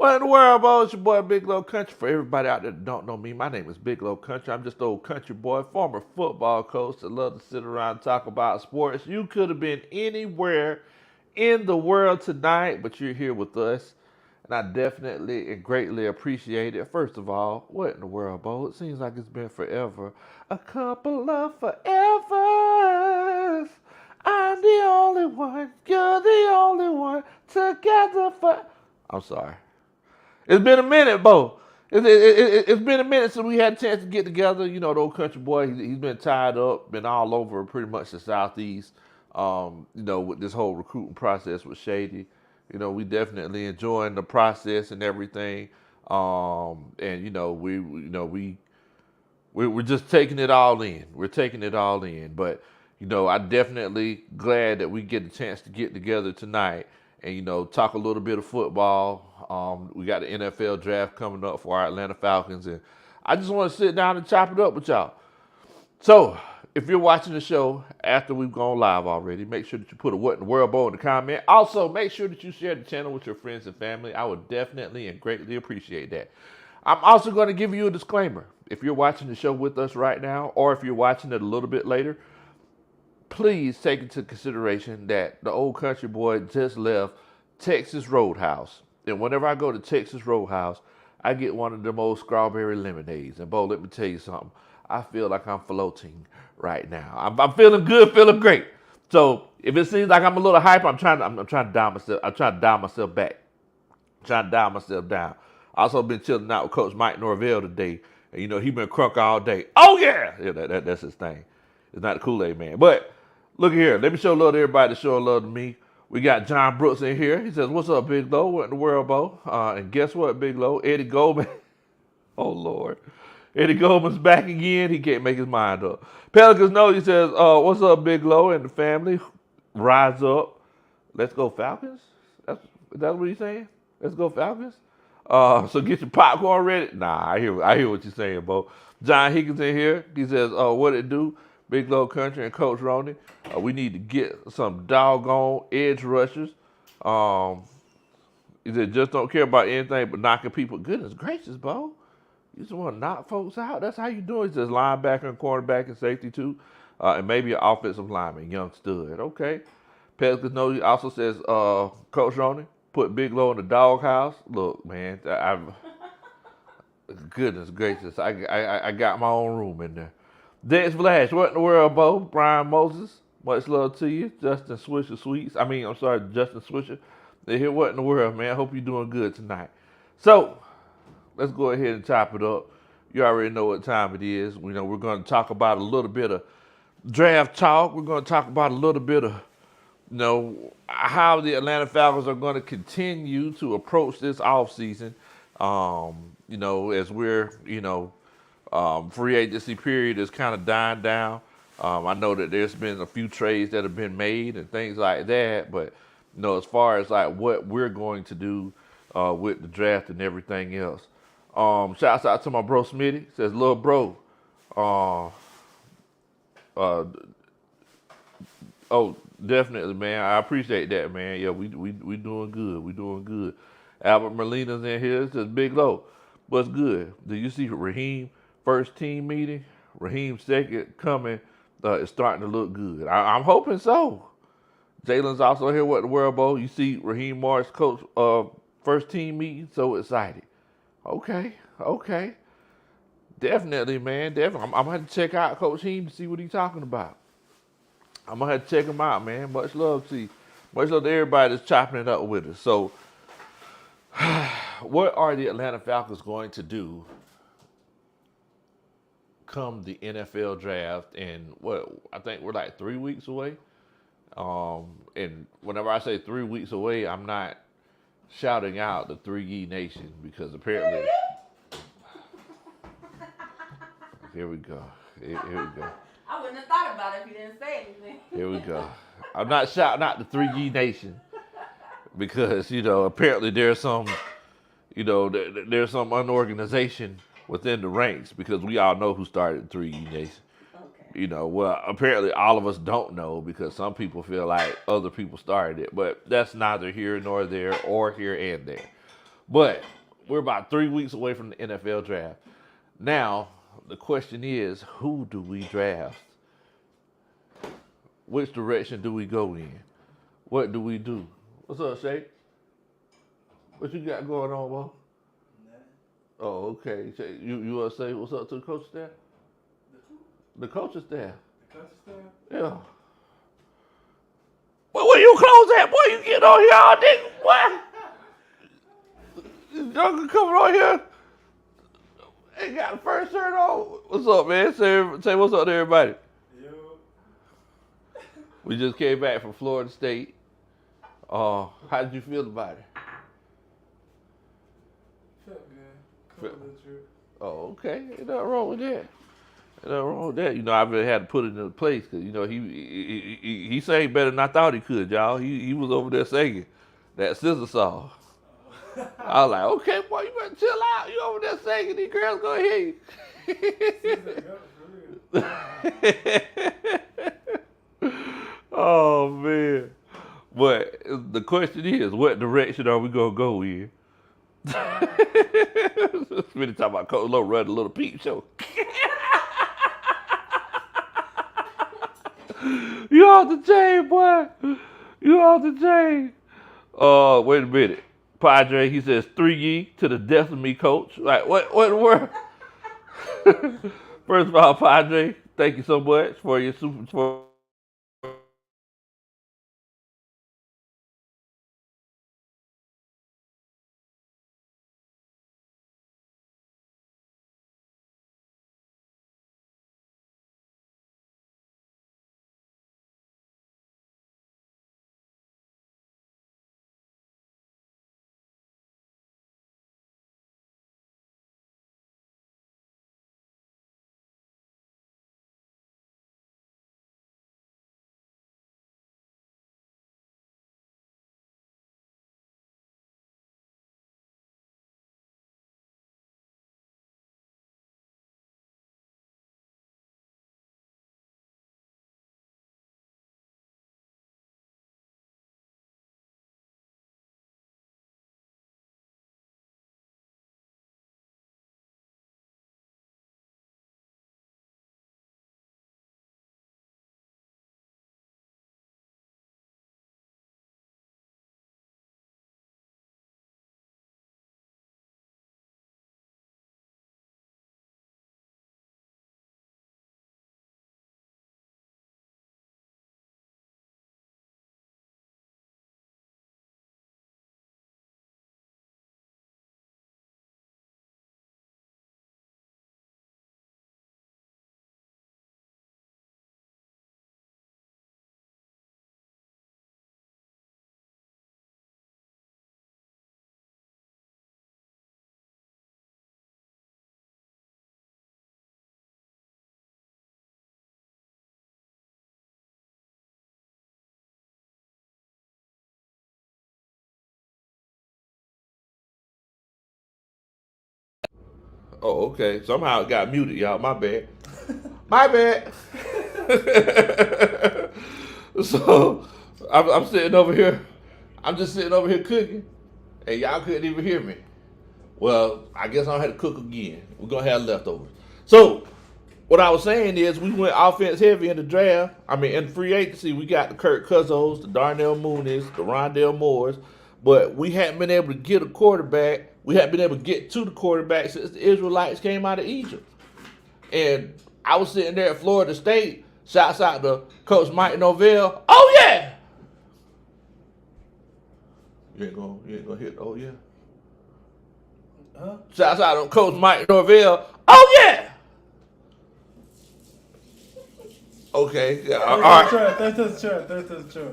What in the world, boy? It's your boy Big Low Country. For everybody out there that don't know me, my name is Big Low Country. I'm just an old country boy, former football coach that love to sit around and talk about sports. You could have been anywhere in the world tonight, but you're here with us. And I definitely and greatly appreciate it. First of all, what in the world, Bo? It seems like it's been forever. A couple of forevers. I'm the only one. You're the only one. Together for. I'm sorry. It's been a minute, Bo. It's been a minute since we had a chance to get together. You know, the old country boy, he's been tied up, been all over pretty much the Southeast, with this whole recruiting process with Shady. You know, we definitely enjoying the process and everything. And, you know, we're just taking it all in. We're taking it all in. But, you know, I definitely glad that we get the chance to get together tonight and, you know, talk a little bit of football. We got the NFL draft coming up for our Atlanta Falcons. And I just want to sit down and chop it up with y'all. So, if you're watching the show after we've gone live already, make sure that you put a what in the world bowl in the comment. Also, make sure that you share the channel with your friends and family. I would definitely and greatly appreciate that. I'm also going to give you a disclaimer. If you're watching the show with us right now, or if you're watching it a little bit later, please take into consideration that the old country boy just left Texas Roadhouse. And whenever I go to Texas Roadhouse, I get one of the most strawberry lemonades. And, Bo, let me tell you something. I feel like I'm floating right now. I'm feeling good, feeling great. So if it seems like I'm a little hyper, I'm trying to dial myself. I'm trying to dial myself back. I'm trying to dial myself down. I also been chilling out with Coach Mike Norvell today, and you know he been crunk all day. Oh yeah, that's his thing. It's not the Kool-Aid man, but look here. Let me show love to everybody. Show love to me. We got John Brooks in here. He says, "What's up, Big Low? What in the world, Bo?" And guess what, Big Low? Eddie Goldman. Oh Lord. Eddie Goldman's back again. He can't make his mind up. Pelicans know, he says, "What's up, Big Low and the family? Rise up. Let's go Falcons." That's what he's saying? Let's go Falcons? So get your popcorn ready. Nah, I hear what you're saying, Bo. John Higgins in here. He says, "What it do? Big Low Country and Coach Roney. We need to get some doggone edge rushers. He said, just don't care about anything but knocking people. Goodness gracious, Bo. You just want to knock folks out? That's how you do it. He says linebacker and cornerback and safety too. And maybe an offensive lineman, young stud. Okay. Pelicans know he also says, Coach Roney, put Big Low in the doghouse. Look, man, goodness gracious. I got my own room in there. Dex Flash, what in the world, Bo? Brian Moses, much love to you. Justin Swisher Sweets. Justin Swisher. They hear what in the world, man. I hope you're doing good tonight. So, let's go ahead and chop it up. You already know what time it is. We're going to talk about a little bit of draft talk. We're going to talk about a little bit of, how the Atlanta Falcons are going to continue to approach this offseason. As we're, free agency period is kind of dying down. I know that there's been a few trades that have been made and things like that, but, as far as like what we're going to do with the draft and everything else. Shouts out to my bro Smitty. Says, "Little bro, definitely, man. I appreciate that, man. Yeah, we doing good. We doing good." Albert Molina's in here. Says, "Big Low, what's good? Do you see Raheem first team meeting? Raheem second coming is starting to look good. I'm hoping so." Jalen's also here. What in the world, Bo? You see Raheem Morris coach first team meeting? So excited. Okay. Definitely, man. Definitely. I'm going to have to check out Coach Heem to see what he's talking about. I'm going to have to check him out, man. Much love to you. Much love to everybody that's chopping it up with us. So, what are the Atlanta Falcons going to do come the NFL draft? And I think we're like 3 weeks away. And whenever I say 3 weeks away, I'm not shouting out the 3E Nation because apparently... Here we go. Here we go. I wouldn't have thought about it if you didn't say anything. Here we go. I'm not shouting out the 3E Nation because, apparently there's some, there's some unorganization within the ranks because we all know who started the 3E Nation. Okay. Apparently all of us don't know because some people feel like other people started it, but that's neither here nor there or here and there. But we're about 3 weeks away from the NFL draft. Now, the question is, who do we draft? Which direction do we go in? What do we do? What's up, Shady? What you got going on, bro? Oh, okay. So you want to say what's up to the coach staff? The coach's staff. The coach's staff? Yeah. Well, where you close at, boy? You get on here all day, boy. Jungle coming on here. Ain't got the first shirt on. What's up, man? Say what's up to everybody. Yo. We just came back from Florida State. How did you feel about it? Felt good. Cool little trip. Oh, okay. Ain't nothing wrong with that. Ain't nothing wrong with that. You know, I've had to put it in place because, you know, he sang better than I thought he could, y'all. He was over there singing that scissor saw. I was like, okay, boy, you better chill out. You over there singing, these girls gonna hear you. Oh, man. But the question is, what direction are we gonna go in? Really talking about Coach Lowe running a little peep show. You off the chain, boy. You off the chain. Wait a minute. Padre, he says 3-ye to the death of me, coach. Like, what in the world? First of all, Padre, thank you so much for your super. Oh, okay. Somehow it got muted, y'all. My bad. My bad. So I'm sitting over here. I'm just sitting over here cooking, and y'all couldn't even hear me. Well, I guess I'll have to cook again. We're gonna have leftovers. So what I was saying is we went offense heavy in the draft. I mean, in free agency, we got the Kirk Cousins, the Darnell Moonies, the Rondell Moores, but we hadn't been able to get a quarterback. We hadn't been able to get to the quarterback since the Israelites came out of Egypt. And I was sitting there at Florida State. Shouts out to Coach Mike Norvell. Oh yeah. You ain't gonna hit. Oh yeah. Huh? Shouts out to Coach Mike Norvell. Oh yeah. Okay. Yeah, all right. That's true.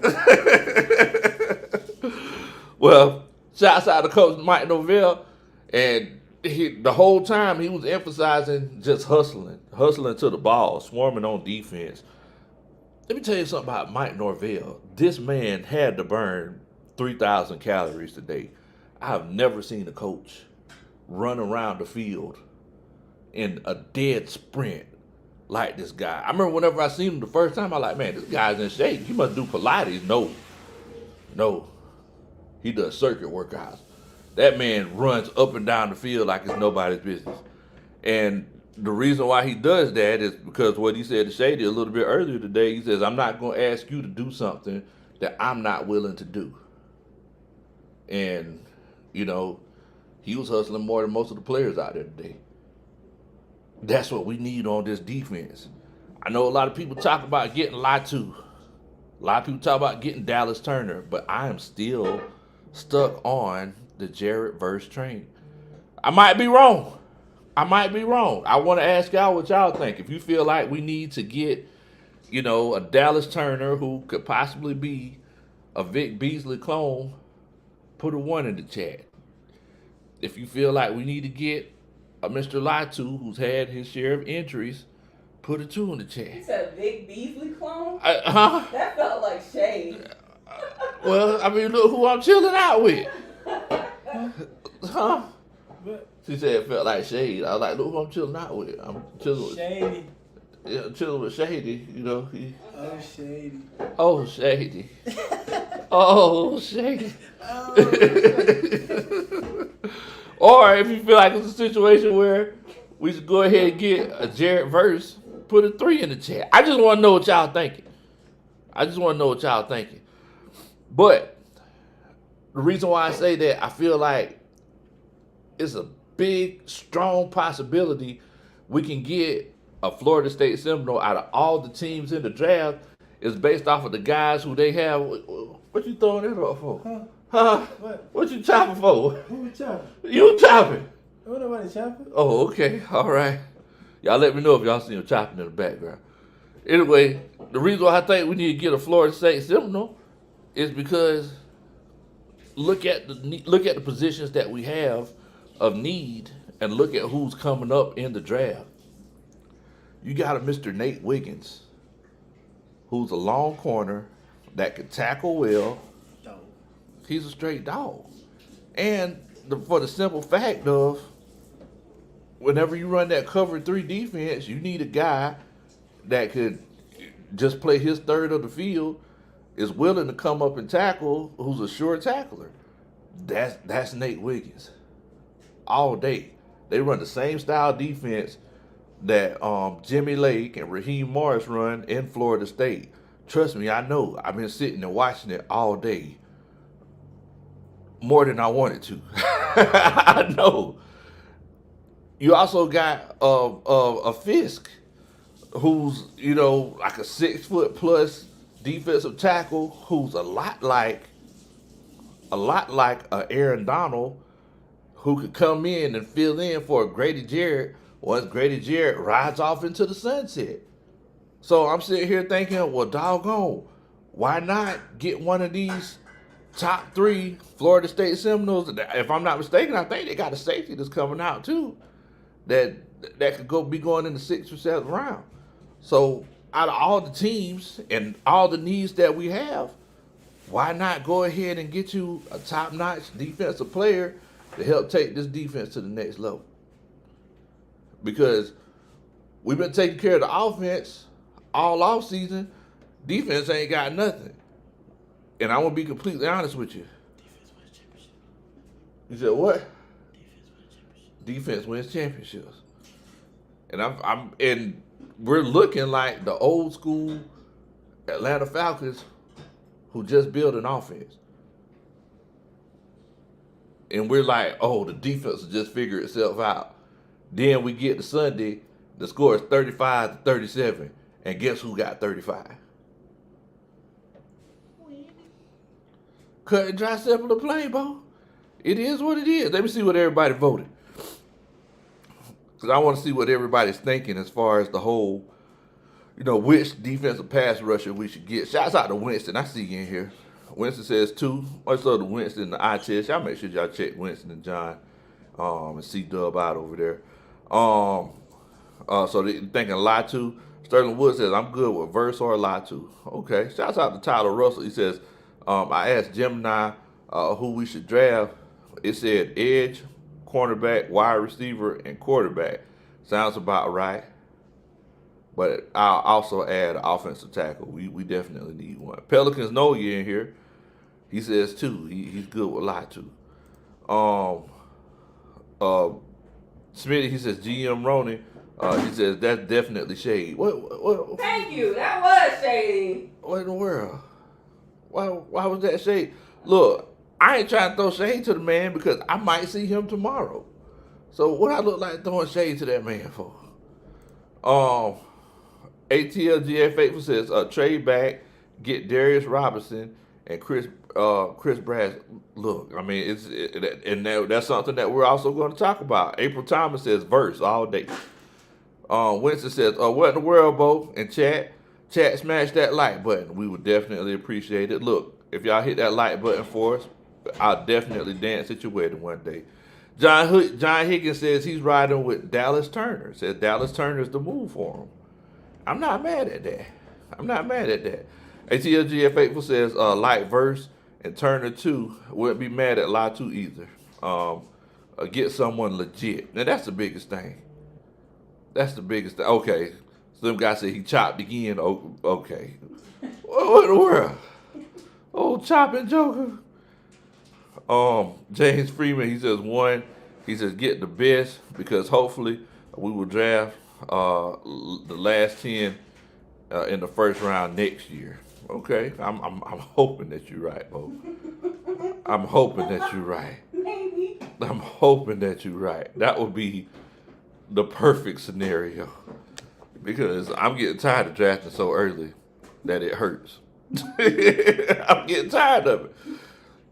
Well, shouts out to Coach Mike Norvell, and the whole time he was emphasizing just hustling to the ball, swarming on defense. Let me tell you something about Mike Norvell. This man had to burn 3,000 calories today. I have never seen a coach run around the field in a dead sprint like this guy. I remember whenever I seen him the first time, I was like, man, this guy's in shape. He must do Pilates. No. He does circuit workouts. That man runs up and down the field like it's nobody's business. And the reason why he does that is because what he said to Shady a little bit earlier today, he says, I'm not going to ask you to do something that I'm not willing to do. And, you know, he was hustling more than most of the players out there today. That's what we need on this defense. I know a lot of people talk about getting Latu. A lot of people talk about getting Dallas Turner, but I am still stuck on the Jared Verse train. I might be wrong. I want to ask y'all what y'all think. If you feel like we need to get, you know, a Dallas Turner who could possibly be a Vic Beasley clone, put a 1 in the chat. If you feel like we need to get a Mr. Latu who's had his share of injuries, put a 2 in the chat. You said a Vic Beasley clone? Huh? That felt like Shady. Well, I mean, look who I'm chilling out with. Huh? But She said it felt like Shady. I was like, look who I'm chilling out with. I'm chilling with Shady. Yeah, chilling with Shady, you know. Oh, Shady. Oh, Shady. Oh, Shady. Or if you feel like it's a situation where we should go ahead and get a Jared Verse, put a 3 in the chat. I just want to know what y'all thinking. But the reason why I say that, I feel like it's a big, strong possibility we can get a Florida State Seminole out of all the teams in the draft is based off of the guys who they have. What you throwing that up for? Huh? What you chopping for? Who we chopping? You chopping? Ain't nobody chopping. Oh, okay. All right. Y'all let me know if y'all see him chopping in the background. Anyway, the reason why I think we need to get a Florida State Seminole is because look at the positions that we have of need and look at who's coming up in the draft. You got a Mr. Nate Wiggins, who's a long corner that can tackle well. Dog. He's a straight dog. And for the simple fact of, whenever you run that cover 3 defense, you need a guy that could just play his third of the field, is willing to come up and tackle, who's a sure tackler. That's Nate Wiggins. All day. They run the same style defense that Jimmy Lake and Raheem Morris run in Florida State. Trust me, I know. I've been sitting and watching it all day. More than I wanted to. I know. You also got a Fisk, who's, you know, like a 6 foot plus defensive tackle, who's a lot like a Aaron Donald, who could come in and fill in for Grady Jarrett once Grady Jarrett rides off into the sunset. So I'm sitting here thinking, well, doggone, why not get one of these top 3 Florida State Seminoles? If I'm not mistaken, I think they got a safety that's coming out too, that could be going in the 6th or 7th round. So out of all the teams and all the needs that we have, why not go ahead and get you a top-notch defensive player to help take this defense to the next level? Because we've been taking care of the offense all offseason. Defense ain't got nothing. And I want to be completely honest with you. Defense wins championship. You said what? Defense wins championship. Defense wins championships. And we're looking like the old school Atlanta Falcons who just built an offense. And we're like, oh, the defense will just figure itself out. Then we get to Sunday, the score is 35-37, and guess who got 35? Cut and dry, simple and plain, bro. It is what it is. Let me see what everybody voted. Because I want to see what everybody's thinking as far as the whole, you know, which defensive pass rusher we should get. Shouts out to Winston. I see you in here. Winston says 2. What's up to Winston and the eye test? Y'all make sure y'all check Winston and John and C-Dub out over there. So they thinking Latu. Sterling Wood says, I'm good with Verse or Latu. Okay. Shouts out to Tyler Russell. He says, I asked Gemini who we should draft. It said edge, cornerback, wide receiver, and quarterback. Sounds about right. But I'll also add an offensive tackle. We definitely need one. Pelicans know you in here. He says 2. He's good with Latu. Um, uh, Smitty, he says GM Roney. He says that's definitely shade. What? Thank you. That was shady. What in the world? Why was that shade? Look, I ain't trying to throw shade to the man because I might see him tomorrow. So what I look like throwing shade to that man for? ATLGA Faithful says trade back, get Darius Robinson and Chris Brass. Look, I mean that's something that we're also going to talk about. April Thomas says verse all day. Winston says, what in the world, Bo? And chat, smash that like button. We would definitely appreciate it. Look, if y'all hit that like button for us, I'll definitely dance at your wedding one day. John Higgins says he's riding with Dallas Turner. Says Dallas Turner's the move for him. I'm not mad at that. ATLGF Faithful says like verse and Turner too. Wouldn't be mad at Latu either. Get someone legit. Now that's the biggest thing. Okay. Some guy said he chopped again. Okay. What in the world? Oh, chopping Joker. James Freeman, he says get the best because hopefully we will draft the last 10 in the first round next year. Okay. I'm hoping that you're right, Bo. I'm hoping that you're right. Maybe. I'm hoping that you're right. That would be the perfect scenario because I'm getting tired of drafting so early that it hurts. I'm getting tired of it.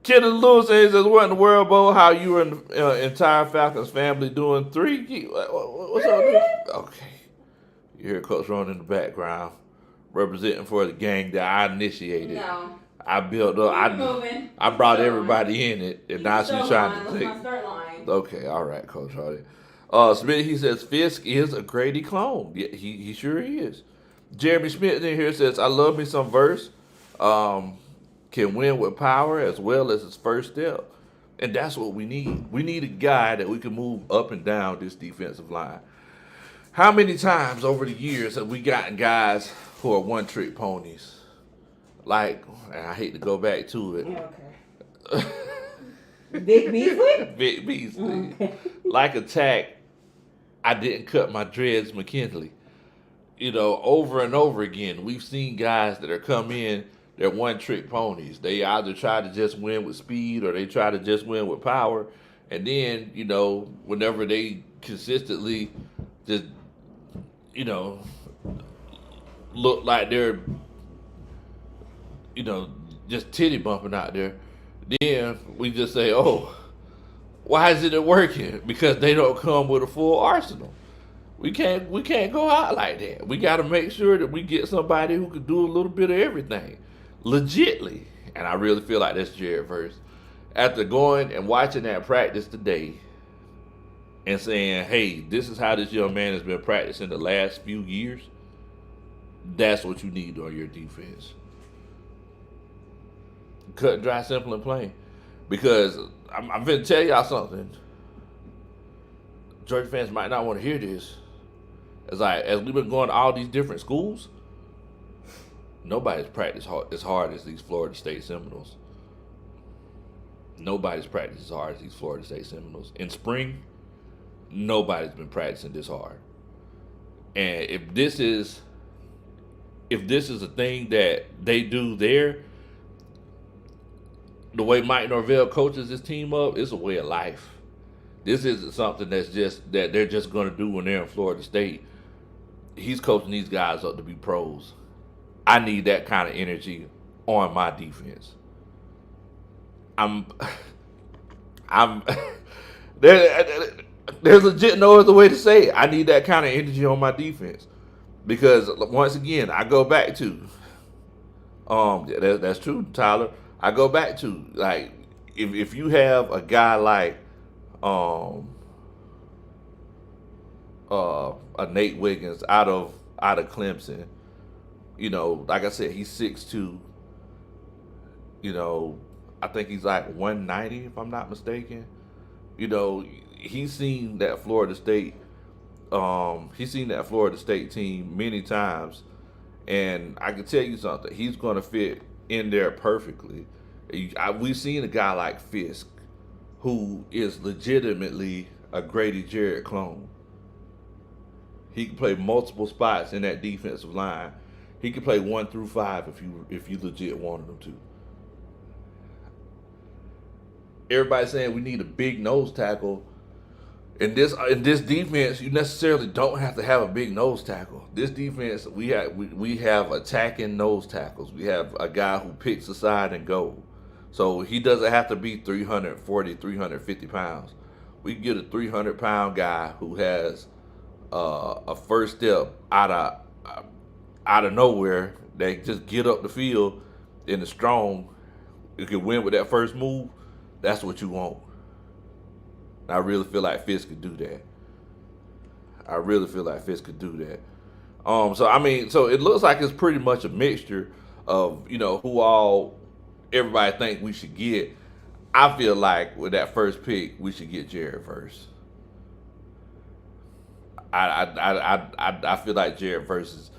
Kenneth Lewis says, what in the world, Bo? How you and the entire Falcons family doing? What's up? Okay. You hear Coach Ron in the background representing for the gang that I initiated. No. I built up. I brought everybody in it, and now she's trying to take. Start lying. Okay, all right, Coach Hardy. Smith, he says Fisk is a Grady clone. Yeah, he sure is. Jeremy Schmidt in here says, I love me some verse. Can win with power as well as his first step. And that's what we need. We need a guy that we can move up and down this defensive line. How many times over the years have we gotten guys who are one-trick ponies? Like, and I hate to go back to it. Okay. Big Beasley? Big Beasley. Okay. Like attack, I didn't cut my dreads McKinley. Over and over again, we've seen guys that are come in, they're one-trick ponies. They either try to just win with speed or they try to just win with power. And then, whenever they consistently just, look like they're, just titty bumping out there, then we just say, oh, why isn't it working? Because they don't come with a full arsenal. We can't go out like that. We got to make sure that we get somebody who can do a little bit of everything, legitly. And I really feel like that's Jared Verse. After going and watching that practice today and saying, hey, this is how this young man has been practicing the last few years, that's what you need on your defense. Cut and dry, simple and plain. Because I'm going to tell y'all something. Georgia fans might not want to hear this. As we've been going to all these different schools, nobody's practiced as hard as these Florida State Seminoles. Nobody's practiced as hard as these Florida State Seminoles. In spring, nobody's been practicing this hard. And if this is a thing that they do there, the way Mike Norvell coaches his team up, it's a way of life. This isn't something that they're just going to do when they're in Florida State. He's coaching these guys up to be pros. I need that kind of energy on my defense. There's legit no other way to say it. I need that kind of energy on my defense. Because once again, I go back to that's true, Tyler. I go back to, like, if you have a guy like a Nate Wiggins out of Clemson, like I said, he's 6'2". I think he's like 190 if I'm not mistaken. He's seen that Florida State team many times, and I can tell you something, he's going to fit in there perfectly. We've seen a guy like Fisk who is legitimately a Grady Jarrett clone. He can play multiple spots in that defensive line. He can play 1 through 5 if you legit wanted him to. Everybody's saying we need a big nose tackle. In this defense, you necessarily don't have to have a big nose tackle. This defense, we have attacking nose tackles. We have a guy who picks aside and go. So he doesn't have to be 340, 350 pounds. We can get a 300-pound guy who has a first step out of nowhere that just get up the field and is strong. You can win with that first move. That's what you want. I really feel like Fitz could do that. So it looks like it's pretty much a mixture of, who all everybody think we should get. I feel like with that first pick, we should get Jarrett first. I feel like Jarrett versus,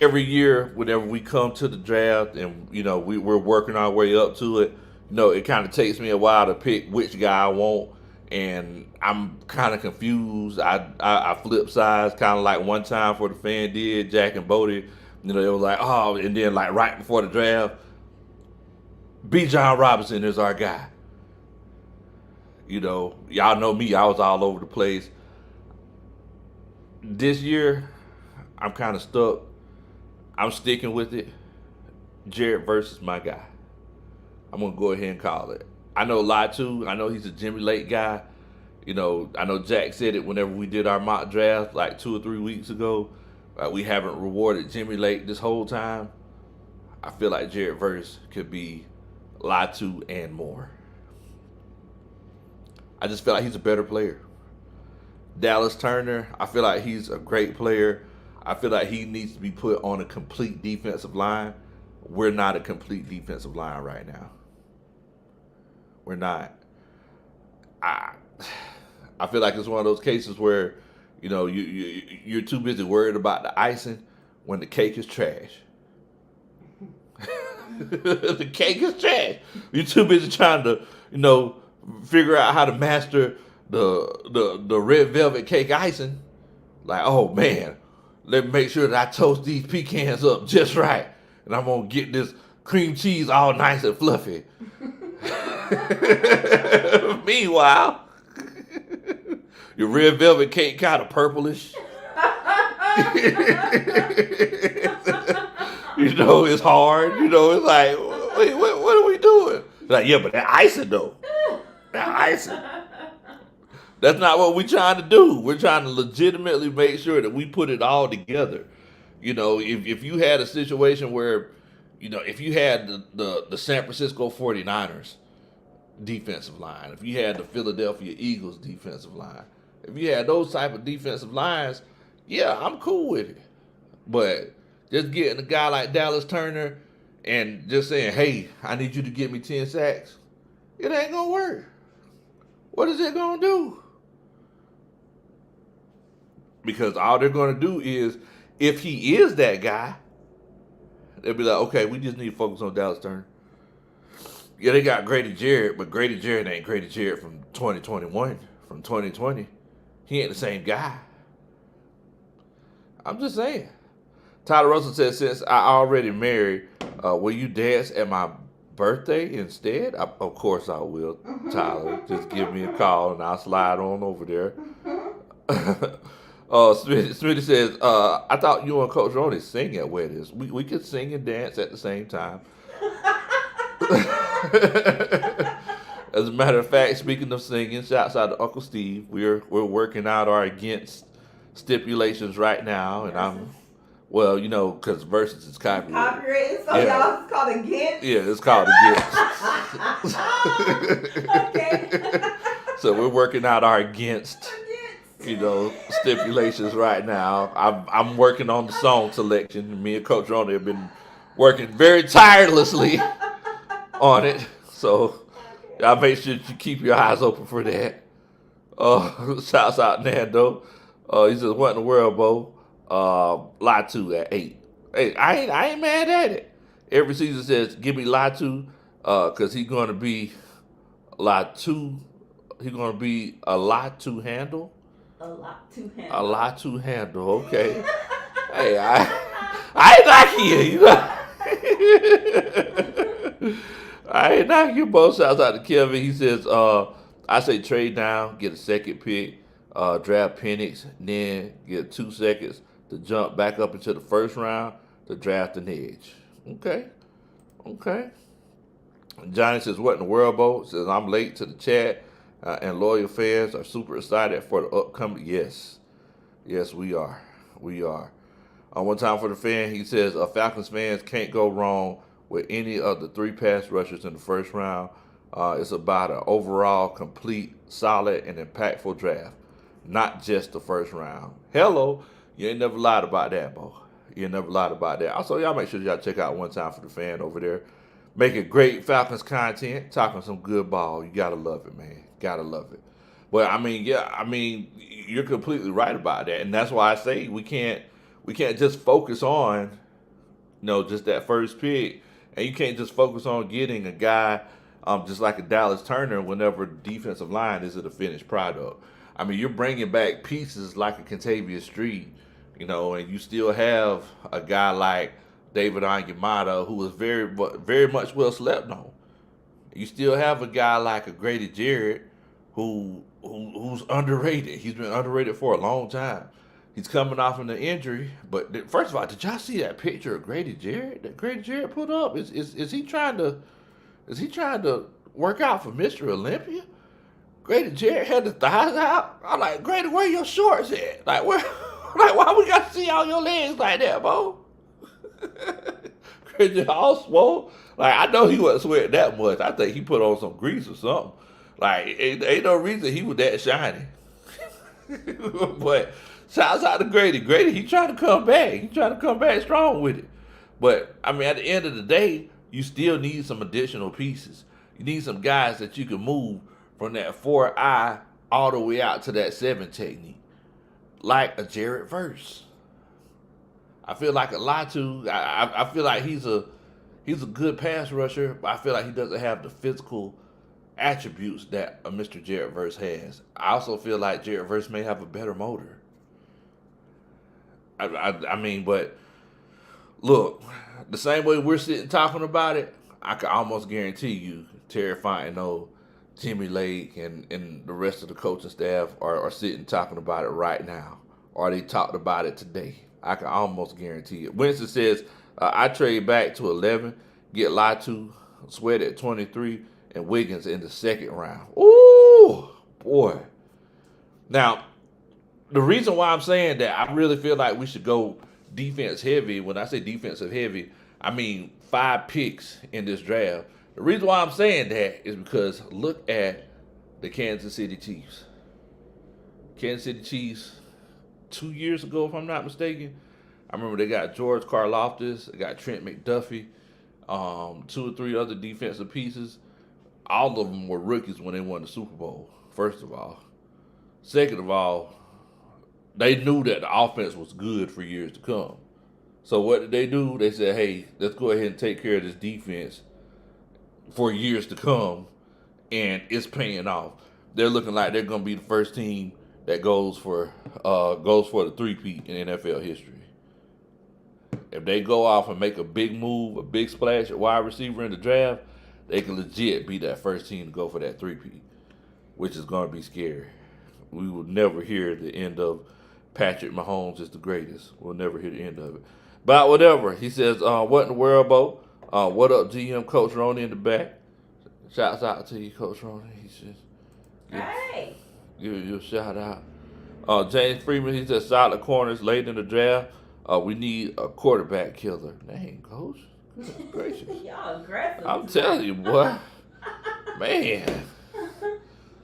every year whenever we come to the draft and we're working our way up to it. It kind of takes me a while to pick which guy I want, and I'm kind of confused. I flip sides, kind of like one time for the fan did, Jack and Bodie. It was like, oh, and then like right before the draft, B. John Robinson is our guy. Y'all know me, I was all over the place. This year, I'm kind of stuck. I'm sticking with it. Jarrett versus my guy. I'm going to go ahead and call it. I know Latu. I know he's a Jimmy Lake guy. I know Jack said it whenever we did our mock draft like 2 or 3 weeks ago. We haven't rewarded Jimmy Lake this whole time. I feel like Jarrett Verse could be Latu and more. I just feel like he's a better player. Dallas Turner, I feel like he's a great player. I feel like he needs to be put on a complete defensive line. We're not a complete defensive line right now. We're not. I feel like it's one of those cases where, you're too busy worried about the icing when the cake is trash. The cake is trash. You're too busy trying to, figure out how to master the red velvet cake icing. Like, oh man, let me make sure that I toast these pecans up just right, and I'm gonna get this cream cheese all nice and fluffy. Meanwhile, your red velvet cake kind of purplish. It's hard. It's like, wait, what are we doing? Like, yeah, but that icing though. That icing. That's not what we're trying to do. We're trying to legitimately make sure that we put it all together. If you had a situation where, if you had the San Francisco 49ers defensive line, if you had the Philadelphia Eagles defensive line, if you had those type of defensive lines, yeah, I'm cool with it. But just getting a guy like Dallas Turner and just saying, hey, I need you to get me 10 sacks, it ain't going to work. What is it going to do? Because all they're going to do is, if he is that guy, they'll be like, okay, we just need to focus on Dallas Turner. Yeah, they got Grady Jarrett, but Grady Jarrett ain't Grady Jarrett from 2021, from 2020. He ain't the same guy. I'm just saying. Tyler Russell said, since I already married, will you dance at my birthday instead? Of course I will, Tyler. Just give me a call and I'll slide on over there. Smitty says, I thought you and Coach Ronnie sing at weddings. We could sing and dance at the same time. As a matter of fact, speaking of singing, shouts out to Uncle Steve. We're working out our against stipulations right now, and I'm, because versus is copyrighted. Copyrighted, so y'all called against? Yeah, it's called against. Okay. So we're working out our against stipulations right now. I'm working on the song selection. Me and Coach Ronnie have been working very tirelessly on it. So y'all make sure you keep your eyes open for that. Shouts out Nando. He says, what in the world, Bo? Latu at 8. Hey, I ain't mad at it. Every season says, give me Latu, because he's going to be He's gonna be a lot to handle. A lot to A handle. lot to handle. Okay. Hey, I ain't knocking you. I ain't knocking you. Both shouts out to Kevin. He says, I say trade down, get a second pick, draft Penix, then get 2 seconds to jump back up into the first round to draft an edge. Okay. Okay. Johnny says, what in the world, Bo? Says, I'm late to the chat, and loyal fans are super excited for the upcoming. Yes. Yes, we are. We are. One time for the fan, he says, Falcons fans can't go wrong with any of the 3 pass rushers in the first round. It's about an overall complete, solid, and impactful draft, not just the first round. Hello. You ain't never lied about that, Bo. You ain't never lied about that. Also, y'all make sure y'all check out One Time for the Fan over there. Making great Falcons content, talking some good ball. You gotta love it, man. Gotta love it. But I mean, you're completely right about that, and that's why I say we can't just focus on, just that first pick, and you can't just focus on getting a guy, just like a Dallas Turner whenever the defensive line isn't a finished product. I mean, you're bringing back pieces like a Kentavious Street, and you still have a guy like David Onyemata, who was very, very much well slept on. You still have a guy like a Grady Jarrett, who's underrated. He's been underrated for a long time. He's coming off an injury, but first of all, did y'all see that picture of Grady Jarrett that Grady Jarrett put up? Is he trying to work out for Mr. Olympia? Grady Jarrett had the thighs out. I'm like, Grady, where your shorts at? Like why we got to see all your legs like that, Bo? Grady all swole. Like, I know he wasn't sweating that much. I think he put on some grease or something. Like, ain't no reason he was that shiny. But shouts out to Grady. Grady, he trying to come back. He trying to come back strong with it. But, I mean, at the end of the day, you still need some additional pieces. You need some guys that you can move from that 4-eye all the way out to that 7 technique. Like a Jared Verse. I feel like I feel like he's a good pass rusher, but I feel like he doesn't have the physical attributes that a Mr. Jared Verse has. I also feel like Jared Verse may have a better motor. I mean, but look, the same way we're sitting talking about it, I can almost guarantee you Terry Fontenot, Jimmy Lake, and the rest of the coaching staff are sitting talking about it right now, or they talked about it today. I can almost guarantee it. Winston says, I trade back to 11, get Latu, Sweat at 23, and Wiggins in the second round. Ooh, boy. Now, the reason why I'm saying that, I really feel like we should go defense heavy. When I say defensive heavy, I mean 5 picks in this draft. The reason why I'm saying that is because look at the Kansas City Chiefs. Kansas City Chiefs, 2 years ago, if I'm not mistaken, I remember they got George Karlaftis, they got Trent McDuffie, 2 or 3 other defensive pieces. All of them were rookies when they won the Super Bowl, first of all. Second of all, they knew that the offense was good for years to come. So what did they do? They said, hey, let's go ahead and take care of this defense for years to come, and it's paying off. They're looking like they're going to be the first team that goes for the 3-peat in NFL history. If they go off and make a big move, a big splash at wide receiver in the draft, they can legit be that first team to go for that 3-peat, which is going to be scary. We will never hear the end of Patrick Mahomes is the greatest. We'll never hear the end of it. But whatever. He says, what in the world, Bo? What up, GM Coach Roney in the back? Shouts out to you, Coach Roney. He says, Hey. Give you a shout out. James Freeman, he says, solid corners late in the draft. We need a quarterback killer. Dang, Coach. Goodness gracious. Y'all aggressive. I'm telling you, boy. Man.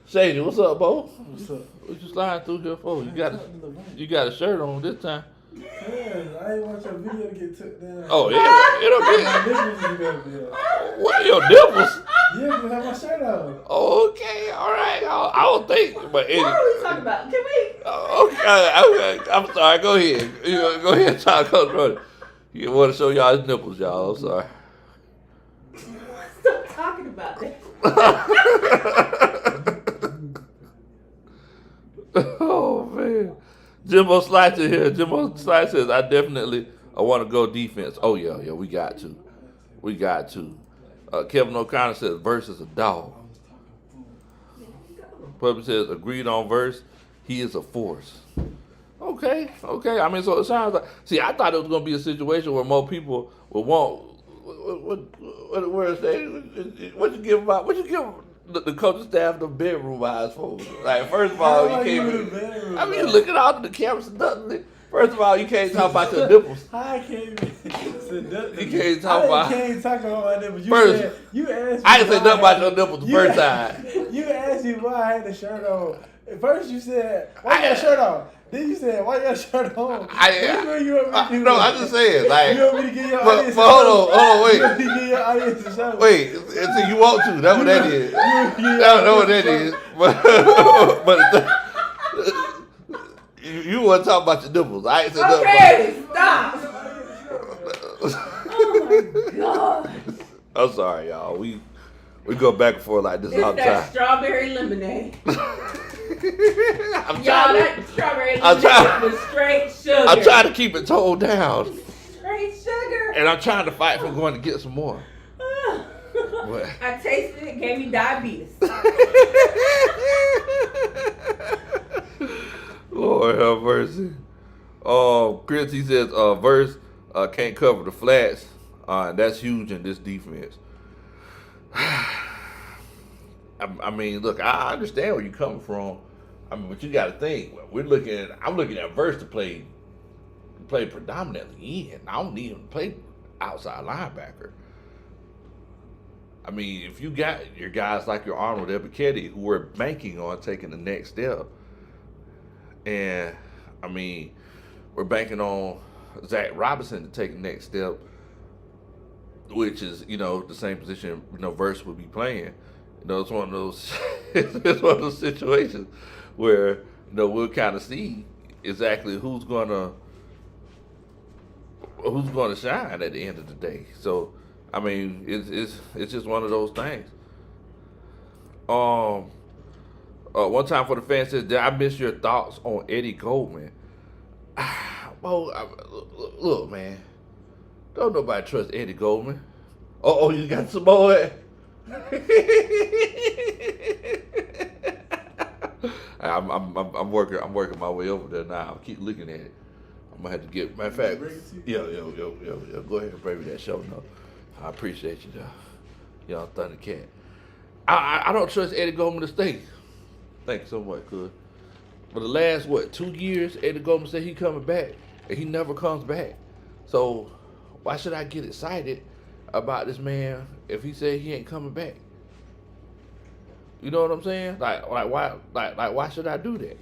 Shady, what's up, Bo? What's up? What you sliding through here for? You got a shirt on this time. Man, I ain't want your video to get took down. Oh, yeah. It'll My be. nipples is gonna be up. What are your nipples? Yeah, you have my shirt on. Okay, all right. I don't think, but What are we talking about? Can we? okay. I'm sorry. Go ahead. Go ahead and talk, Coach Roney. You want to show y'all his nipples, y'all. I'm sorry. Stop talking about that. Oh man, Jimbo Slicer here. Jimbo Slicer says, I want to go defense. Oh yeah, we got to. Kevin O'Connor says, versus a dog. Puppy says, agreed on verse. He is a force. Okay. I mean, so it sounds like. See, I thought it was going to be a situation where more people would want. What you give the coaching staff the bedroom eyes for? Like, first of all, you can't. I mean, you looking out at the cameras and nothing. First of all, you can't talk about your nipples. I can't. You can't talk about. I can't talk about my nipples. You asked me. I didn't say nothing about your nipples the first time. You asked me why I had the shirt on. At first you said, why you got a shirt on? Then you said, why you got a shirt on? No, I'm just saying. Like, you want me to give your audience hold on, wait. You want me to give your audience a show? Wait, so you want to. That's what that is. That's what that is. But you want to talk about your nipples. I ain't said nothing about Okay, stop. Oh my God. I'm sorry, y'all. We go back and forth like this all It's the that time. strawberry lemonade. I'm Y'all, trying that strawberry lemonade with straight sugar. I'm trying to keep it toned down. Straight sugar. And I'm trying to fight for going to get some more. What? I tasted it, gave me diabetes. Lord have mercy. Chris, he says, verse can't cover the flats. That's huge in this defense. I mean, look, I understand where you're coming from. I mean, but you got to think. I'm looking at verse to play predominantly in. I don't need him to play outside linebacker. I mean, if you got your guys like your Arnold Ebiketie who are banking on taking the next step, and I mean, we're banking on Zach Robinson to take the next step, which is, the same position, Verse would be playing. It's one of those it's one of those situations where, we'll kind of see exactly who's gonna shine at the end of the day. So, I mean, it's just one of those things. One time for the fans says, did I miss your thoughts on Eddie Goldman? Well, look, man, don't nobody trust Eddie Goldman. Oh, you got some more? I'm working my way over there now. I keep looking at it. I'm gonna have to get. Matter of fact, yeah. Go ahead and bring me that show note. I appreciate you, y'all. Thundercat. I don't trust Eddie Goldman to stay. Thank you so much, cuz. For the last 2 years, Eddie Goldman said he coming back, and he never comes back. So why should I get excited about this man if he said he ain't coming back? You know what I'm saying? Like why should I do that?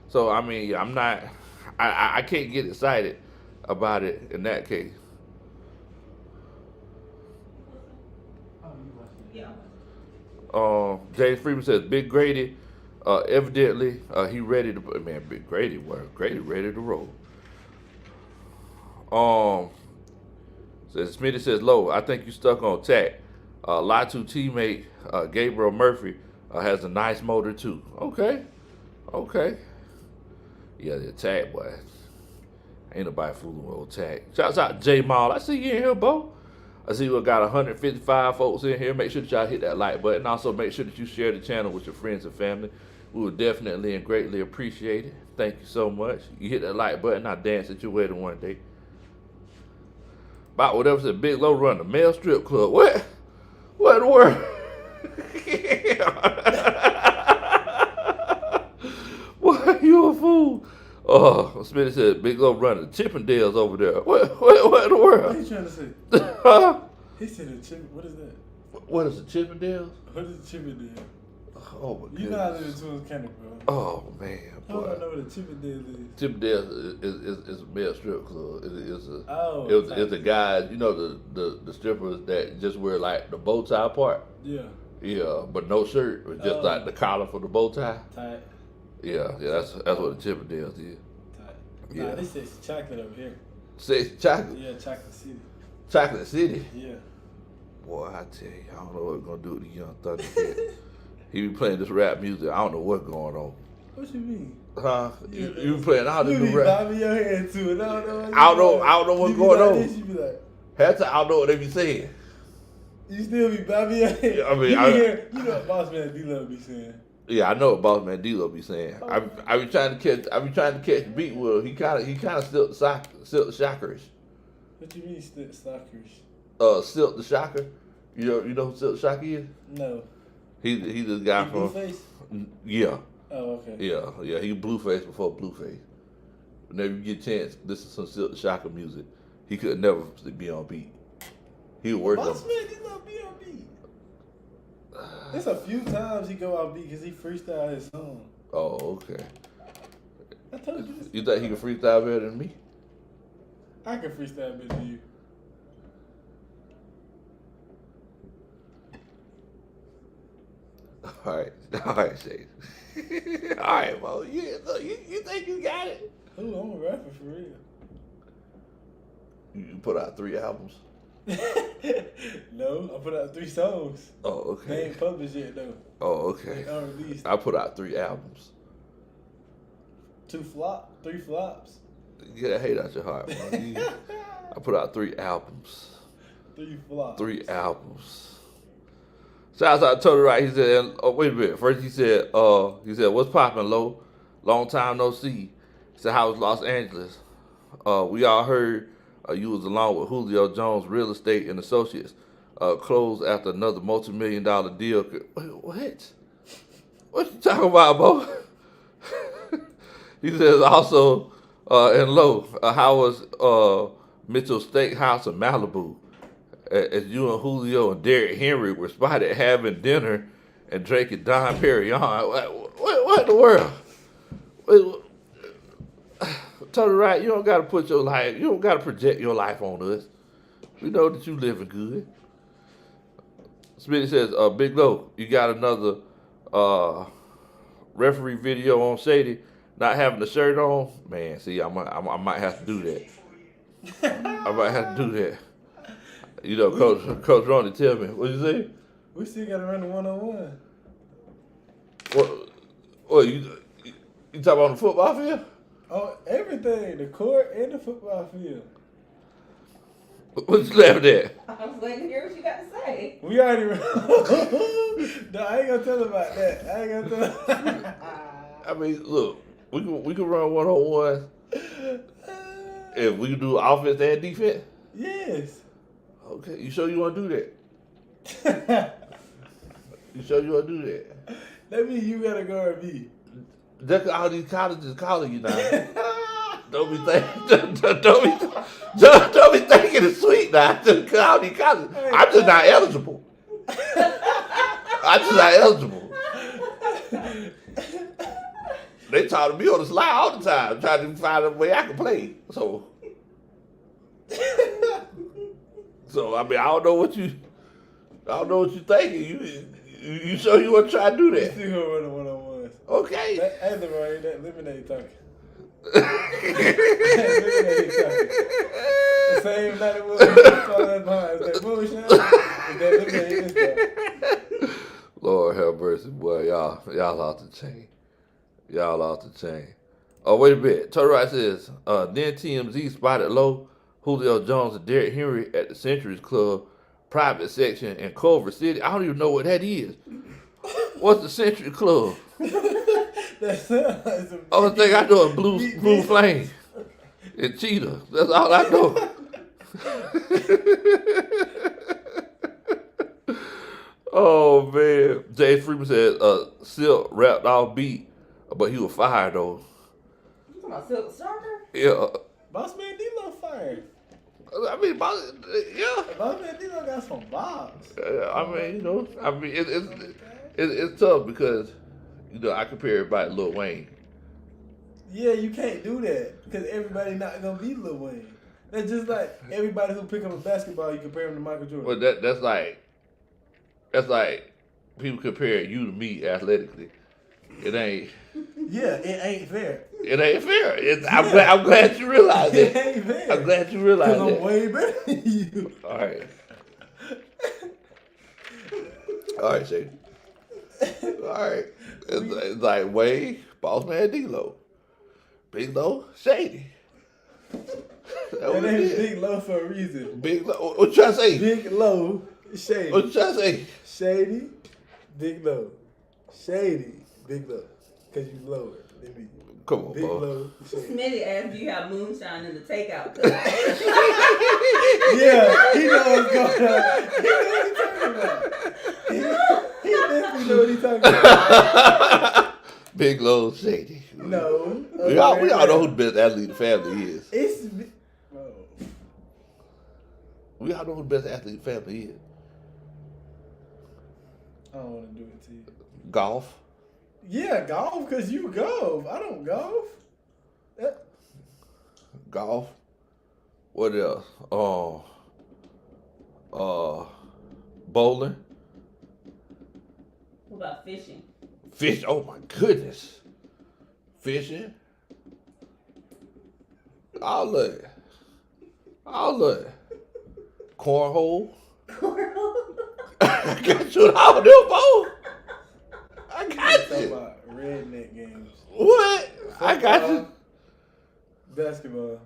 So I mean, I'm not. I can't get excited about it in that case. James Freeman says Big Grady. Evidently, he ready to. Man, Big Grady, Grady ready to roll. Says Smitty says low. I think you stuck on Tack. Latu teammate Gabriel Murphy has a nice motor too. Okay. Yeah, the Tack boy. Ain't nobody fooling with old Tack. Shouts out to J Mall. I see you in here, Bo. I see we got 155 folks in here. Make sure that y'all hit that like button. Also, make sure that you share the channel with your friends and family. We would definitely and greatly appreciate it. Thank you so much. You hit that like button, I'll dance at your wedding one day. About whatever said Big Low run the male strip club. What? What in the world? What? You a fool? Smitty said Big Low running the Chippendales over there. What in the world? What are you trying to say? He said a chip. What is that? What is the Chippendales? What is a Chippendale? Oh my goodness. You know how to do it to us, kind of, bro. Oh man, I don't know what a Chippendale is. Chippendales is a male strip club. It's a guys, the strippers that just wear like the bow tie part. Yeah. Yeah, but no shirt, but just like the collar for the bow tie. Tight. Yeah, that's what the Chippendales is. Tight. Yeah. Nah, this is chocolate over here. Say chocolate. Yeah, Chocolate City. Chocolate City. Yeah. Boy, I tell you, I don't know what we're gonna do with the young Thunder kid. He be playing this rap music. I don't know what's going on. What you mean? Huh? You be playing all this You new be rap. bobbing your head to it. I don't know what's going on. You be like, Half the time, I don't know what they be saying. you still be bobbing your head. I mean, you know what Boss Man D-Love be saying. Yeah, I know what Boss Man D-Lo be saying. I be trying to catch the beat with him. He kind of stilt the shockers. What you mean stalkers? Stilt the shocker. You know who Stilt the Shocker is? No. He this guy from Blueface? Yeah. Oh, okay. Yeah. He Blueface before Blueface. Whenever you get a chance, listen to some Stilt the Shocker music. He could never be on beat. He would work on. Boss Man D-Love be on beat. There's a few times he go off beat because he freestyle his song. Oh, okay. I told you this. You think he can freestyle better than me? I can freestyle better than you. All right, Shady. All right, well, you think you got it? Ooh, I'm a rapper for real. You put out 3 albums. No, I put out 3 songs. Oh, They okay. ain't published yet though. Oh, okay. They unreleased. I put out 3 albums. 3 flops. Get that hate out your heart, man. I put out 3 albums. 3 flops. 3 albums. Shouts out to Tony Wright. He said, oh, wait a minute. First he said, what's poppin', Lo? Long time no see. He said, how was Los Angeles? We all heard you was along with Julio Jones Real Estate and Associates. Closed after another multi-million-dollar deal. What? What you talking about, Bo? He says also, and Lo, how was Mitchell Steakhouse in Malibu? As you and Julio and Derrick Henry were spotted having dinner and drinking Dom Perignon. What in the world? Tony Wright, you don't gotta you don't gotta project your life on us. We know that you living good. Smitty says, Big Lo, you got another referee video on Shady not having the shirt on? Man, see, I might have to do that. I might have to do that. You know, Coach Ronnie, tell me, what you say? We still gotta run the 1-on-1. What you talking about on the football field? Oh, everything. The court and the football field. What you laughing at? I was waiting to hear what you got to say. We already run. No, I ain't gonna tell about that. I mean, look, we can run 1-on-1 if we can do offense and defense. Yes. Okay, you sure you want to do that? You sure you want to do that? That means you gotta guard me. That's all these colleges calling you now. Don't be thinking it's sweet now. Just all these colleges. I'm just not eligible. They talk to me on the slide all the time, trying to find a way I can play. So I mean, I don't know what you thinking. You sure you want to try to do We that? still gonna run the 1-on-1s. Okay. That Leroy, that lemonade talking. The same night it was behind that bullshit. That lemonade is talking. Lord have mercy, boy. Y'all off the chain. Y'all off the chain. Oh, wait a minute. Tony Wright says, then TMZ spotted Lo, Julio Jones, and Derrick Henry at the Centuries Club private section in Culver City. I don't even know what that is. What's the Century Club? That sounds like some Only thing I know is Blue Flame and Cheetah. That's all I know. Oh, man. James Freeman said Silk rapped off beat, but he was fired, though. You talking about Silk Stalker? Yeah. Boss Man D-Lo fired. I mean, yeah. Boss Man D-Lo got some bobs. I mean, you know, it's tough because, you know, I compare everybody to Lil Wayne. Yeah, you can't do that because everybody not gonna be Lil Wayne. That's just like everybody who pick up a basketball, you compare him to Michael Jordan. Well, that's like people compare you to me athletically. It ain't. Yeah, it ain't fair. It ain't fair. I'm glad you realize It that. ain't fair. I'm glad you realize Because that. I'm way better than you. All right. All right, Shady. All right. It's like Wade, boss man, D-Lo. Big Low, Shady. That name's Big Low for a reason. Big Low. What you trying to say? Big Low, Shady. What you trying to say? Shady, Big Low. Shady, Big Low. Because you lower than me. Come on, Big bro. Low, Shady. Smitty asked, do you have moonshine in the takeout? Yeah, he knows what's going on. He definitely know what he's talking about. Big Low, Shady. No. We all know who the best athlete in the family is. It's... Bro. We all know who the best athlete in the family is. I don't want to do it to you. Golf. Yeah, golf, because you golf. I don't golf. Golf. What else? Bowling. What about fishing? Fish. Oh my goodness. Fishing. All of it. Cornhole. I got you all them both. I got Talk you. about redneck games. What? I got you. Basketball.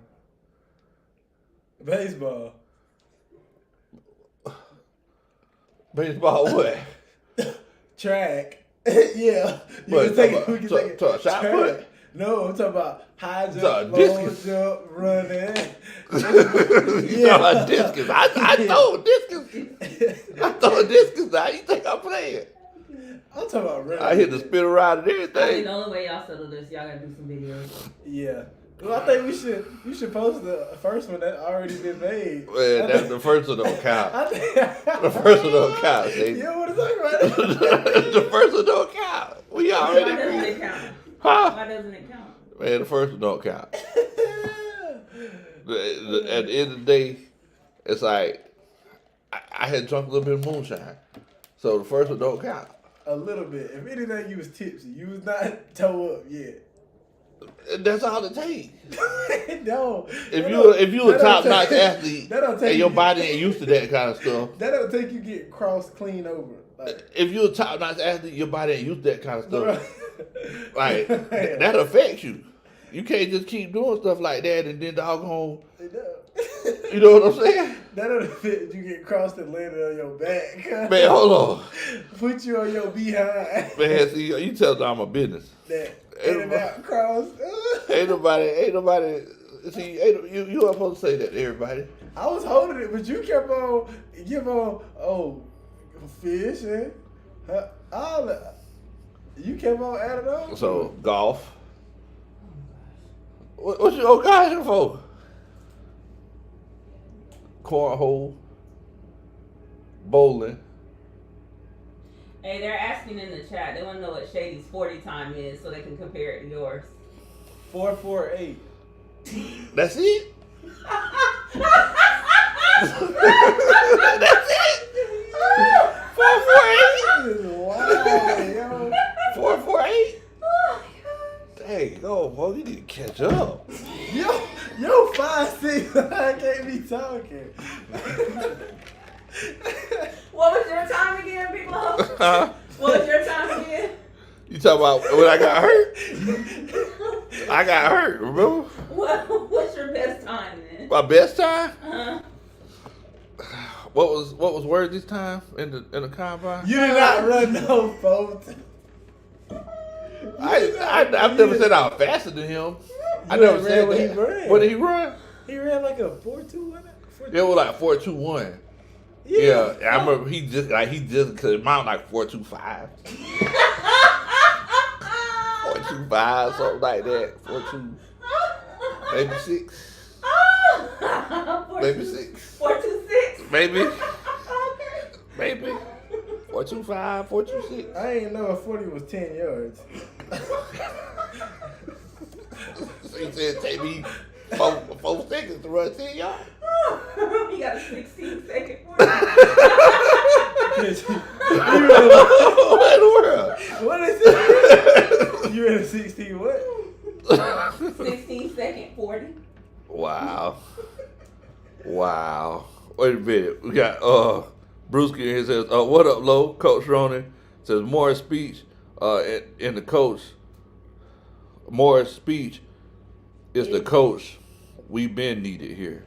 Baseball. Baseball what? Track. Yeah. You What, can take talk it. We can about- take it. talk shot Track. put? No, I'm talking about high Talk jump, low discus. jump, running. You know, discus. I throw discus. I throw discus now. You think I'm playing? I'm talking about running. I hit the spin around and I think everything. the only way y'all settle this, y'all gotta do some videos. Yeah. Well, I think you should post the first one that already been made. Man, that's the first one don't count. I think The first one don't count, You see? don't want to talk about it? The first one don't count. We Why already doesn't agreed. it count? Huh? Why doesn't it count? Man, the first one don't count. At the end of the day, it's like I had drunk a little bit of moonshine. So the first one don't count. A little bit. If anything, you was tipsy. You was not toe up yet. That's all it takes. No. If you a top notch athlete that don't take and your you- body ain't used to that kind of stuff, That don't take you getting crossed clean over. Like, if you a top notch athlete, your body ain't used to that kind of stuff. Like Yeah. that affects you. You can't just keep doing stuff like that and then doggone. You know what I'm saying? That don't fit you get crossed and landed on your back. Man, hold on. Put you on your behind. Man, see, you tell them I'm a business. That in and out cross. Ain't nobody. See, you are supposed to say that to everybody. I was holding it, but you kept on, fishing. All that. You kept on adding on. So golf. What you go guys for? Cornhole. Bowling. Hey, they're asking in the chat. They want to know what Shady's 40 time is so they can compare it to yours. 448. That's it. That's it. 448. Wow, yo. 448. Dang, oh, boy, you need to catch up. Yo, 5'6". I can't be talking. What was your time again, people? Huh? What was your time again? You talking about when I got hurt? I got hurt, remember? What's your best time then? My best time? Uh-huh. What was word this time in the combine? You did not run no 4. I've never said I was faster than him. I You never ain't said ran what that. he ran. What did he run? He ran like a 4.2. It was like 4.21. Yeah, I remember he just cause it mine like 4.25. 4.25, something like that. 4.2, maybe 6. Maybe 6. 426. Maybe. Okay. Maybe. 4.25, 4.26. I ain't know if 40 was 10 yards. So he said take me 4 seconds to run 10 yards. You got a 16-second What in the world? What is it? You ran a 16 what? 16-second 40. Wow. Wait a minute. We got Brewski here says, "What up, Low?" Coach Ronan says, "Morris speech in the coach. Morris speech is the coach we've been needed here.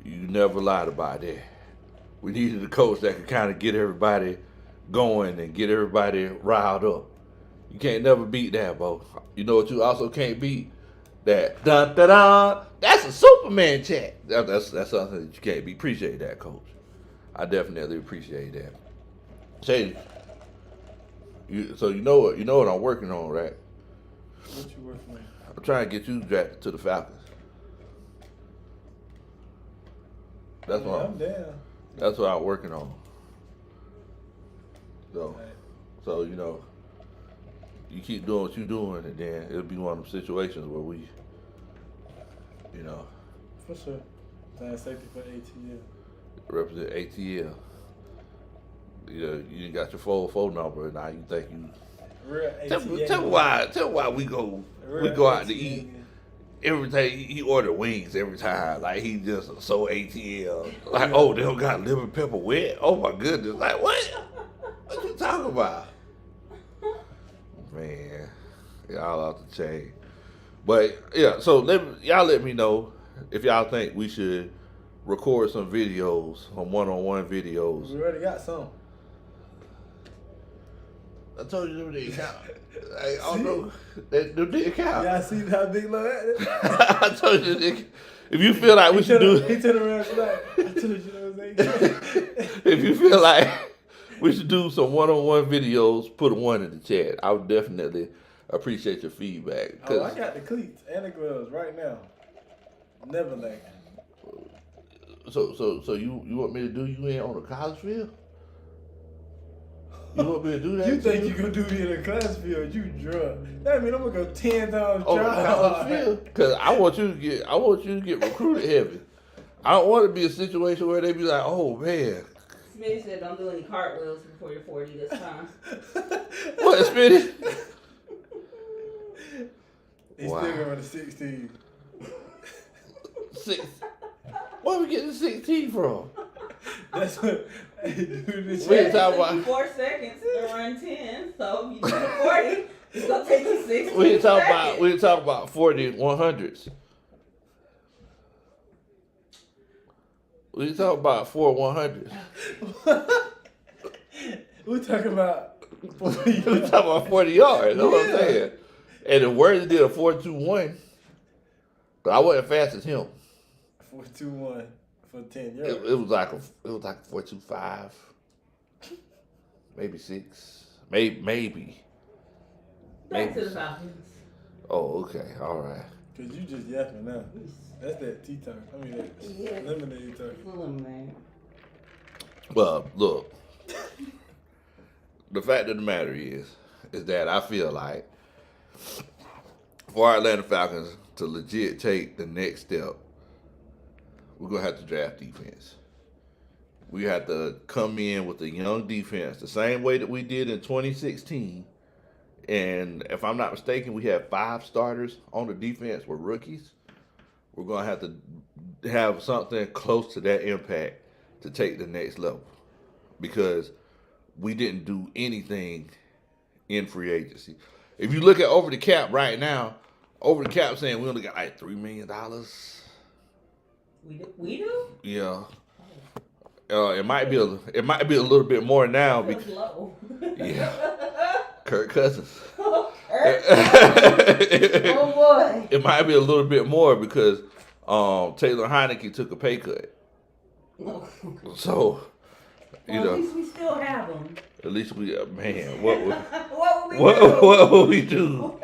You never lied about that. We needed a coach that could kind of get everybody going and get everybody riled up. You can't never beat that, Bo. You know what you also can't beat? That dun dun dun. That's a Superman chat. That's something that you can't beat. Appreciate that, Coach. I definitely appreciate that. Shady, so you know what I'm working on, right? What you working on? I'm trying to get you drafted to the Falcons. That's what I'm down. That's what I'm working on. So, Right. so you keep doing what you're doing, and then it'll be one of them situations where we, For sure. Playing safety for ATL. represent ATL. You got your phone number, and now you think you. Real Tell ATL. me why we go Real out to ATL. eat. Every time he order wings every time, like he just so ATL. Like, oh, they don't got lemon pepper wet. Oh my goodness, like what? What you talking about? Man, y'all out the chain. But yeah, so y'all let me know if y'all think we should record some videos, some one-on-one videos. We already got some. I told you them didn't count. I don't know. Them didn't count. Y'all see how big low at it? I told you, if you feel like we should do, He turned around and like, I told you what I'm saying. if you feel like we should do some one-on-one videos, put a one in the chat. I would definitely appreciate your feedback. Oh, I got the cleats and the gloves right now. Never lacking. So you want me to do you in on the college field? You want me to do that? You think you gonna do it in a class field? You drunk? That mean I'm gonna go 10 times on the try college hard. field? Because I want you to get recruited heavy. I don't want to be a situation where they be like, oh man. Smitty said don't do any cartwheels before you're 40 this time. What, Smitty? He's Wow. still going to 16. Where we getting 16 from? That's what. Hey, dude, this We ain't shit- talking about. 4 seconds to run 10, so if you do the 40, it's gonna take you 16 We ain't talking seconds. about 40 100s. We ain't talking about 4 100s. We're talking about. We talking about 40 yards. That's what I'm Yeah. saying. And the Worthy did a 4.21. But I wasn't fast as him. 4.21 for 10 yards. It was like a 4.25, maybe 6, maybe. Back to the Falcons. Oh, okay, all right. Cause you just yapping now. That's that tea time. I mean that Yeah. lemonade time. Lemonade. Well, look, the fact of the matter is that I feel like for our Atlanta Falcons to legit take the next step, we're going to have to draft defense. We have to come in with a young defense the same way that we did in 2016. And if I'm not mistaken, we had 5 starters on the defense were rookies. We're going to have to have something close to that impact to take the next level because we didn't do anything in free agency. If you look at over the cap right now, over the cap saying we only got like $3 million. We do? Yeah. It might be a little bit more now Feels because low. yeah. Kirk Cousins. Oh it boy. might be a little bit more because Taylor Heineke took a pay cut. So, Well, at least we still have them. at least we man, what would What would we what would we do? do?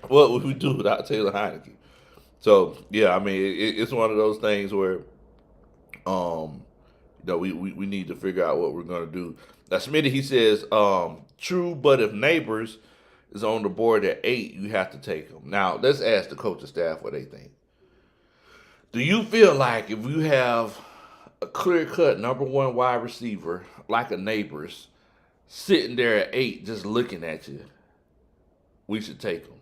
What would we do without Taylor Heineke? So yeah, I mean it's one of those things where we need to figure out what we're gonna do. Now Smitty, he says, true, but if Neighbors is on the board at 8, you have to take him. Now let's ask the coaching staff what they think. Do you feel like if you have a clear-cut number 1 wide receiver like a Neighbors sitting there at 8 just looking at you, we should take him?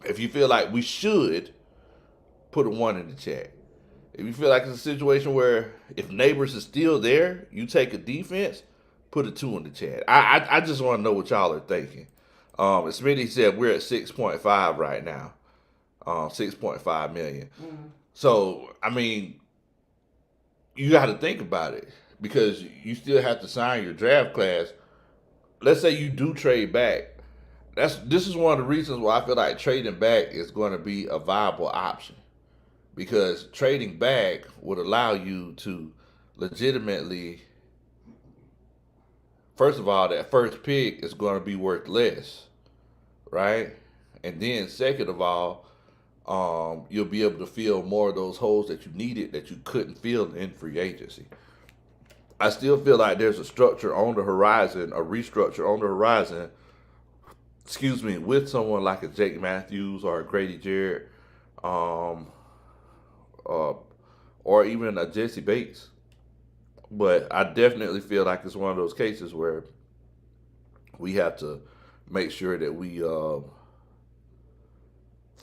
If you feel like we should, put a 1 in the chat. If you feel like it's a situation where if Neighbors is still there, you take a defense, put a 2 in the chat. I just want to know what y'all are thinking. And Smitty said we're at 6.5 right now. 6.5 million. So, I mean, you got to think about it because you still have to sign your draft class. Let's say you do trade back. This is one of the reasons why I feel like trading back is going to be a viable option. Because trading back would allow you to legitimately, first of all, that first pick is going to be worth less, right? And then second of all, you'll be able to fill more of those holes that you needed that you couldn't fill in free agency. I still feel like there's a structure on the horizon, a restructure on the horizon, with someone like a Jake Matthews or a Grady Jarrett, or even a Jesse Bates. But I definitely feel like it's one of those cases where we have to make sure that we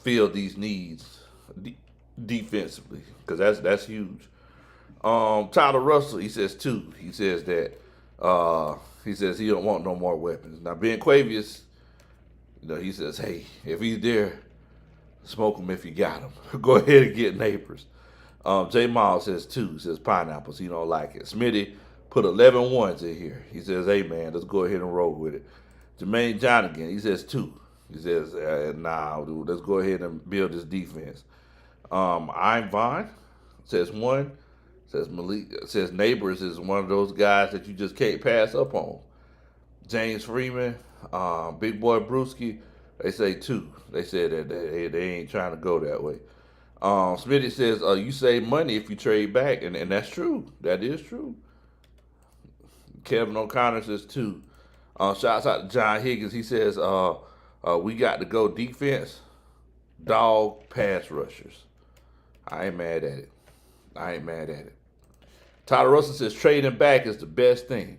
fill these needs defensively because that's huge. Tyler Russell, he says 2. He says that he says he don't want no more weapons. Now Ben Quavius, he says, hey, if he's there, smoke him if you got him. Go ahead and get Neighbors. J Miles says 2. He says pineapples. He don't like it. Smitty put 11 ones in here. He says, hey, man, let's go ahead and roll with it. Jermaine Johnigan, he says 2. He says, nah, dude, let's go ahead and build this defense. I'm Vaughn says 1. Says Malik says Neighbors is one of those guys that you just can't pass up on. James Freeman, Big Boy Brewski, they say 2. They said that they ain't trying to go that way. Smitty says, you save money if you trade back, and that's true. That is true. Kevin O'Connor says 2. Shouts out to John Higgins. He says, we got to go defense, dog, pass rushers. I ain't mad at it. Tyler Russell says trading back is the best thing.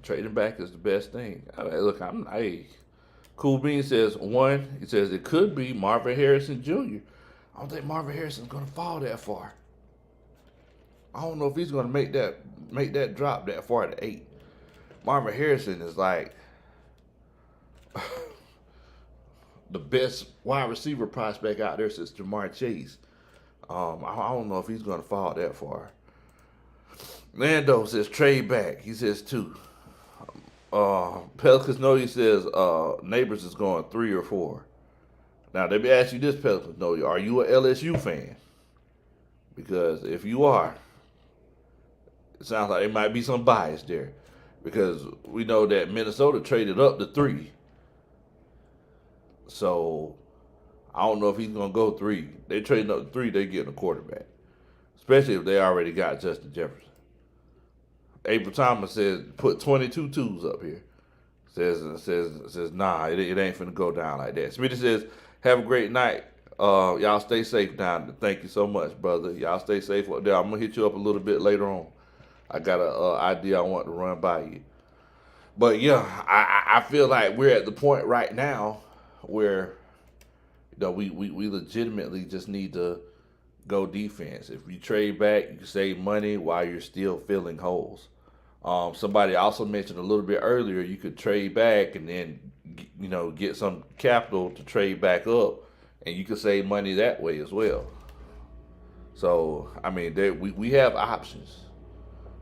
Trading back is the best thing. Look, Cool Bean says 1. He says it could be Marvin Harrison Jr. I don't think Marvin Harrison's going to fall that far. I don't know if he's going to make that drop that far to 8. Marvin Harrison is like the best wide receiver prospect out there since Jamar Chase. I don't know if he's going to fall that far. Lando says trade back. He says 2. Pelicans know he says Neighbors is going 3 or 4. Now let me ask you this, Pelicans know, are you an LSU fan? Because if you are, it sounds like there might be some bias there. Because we know that Minnesota traded up to 3. So I don't know if he's going to go 3. They trading up to 3, they getting a quarterback. Especially if they already got Justin Jefferson. April Thomas says, put 22 twos up here. Says nah, it ain't finna go down like that. Smitty says, have a great night. Y'all stay safe down there. Thank you so much, brother. Y'all stay safe up there. I'm gonna hit you up a little bit later on. I got an idea I want to run by you. But yeah, I feel like we're at the point right now where we legitimately just need to go defense. If you trade back, you can save money while you're still filling holes. Somebody also mentioned a little bit earlier, you could trade back and then, get some capital to trade back up, and you could save money that way as well. So, I mean, we have options.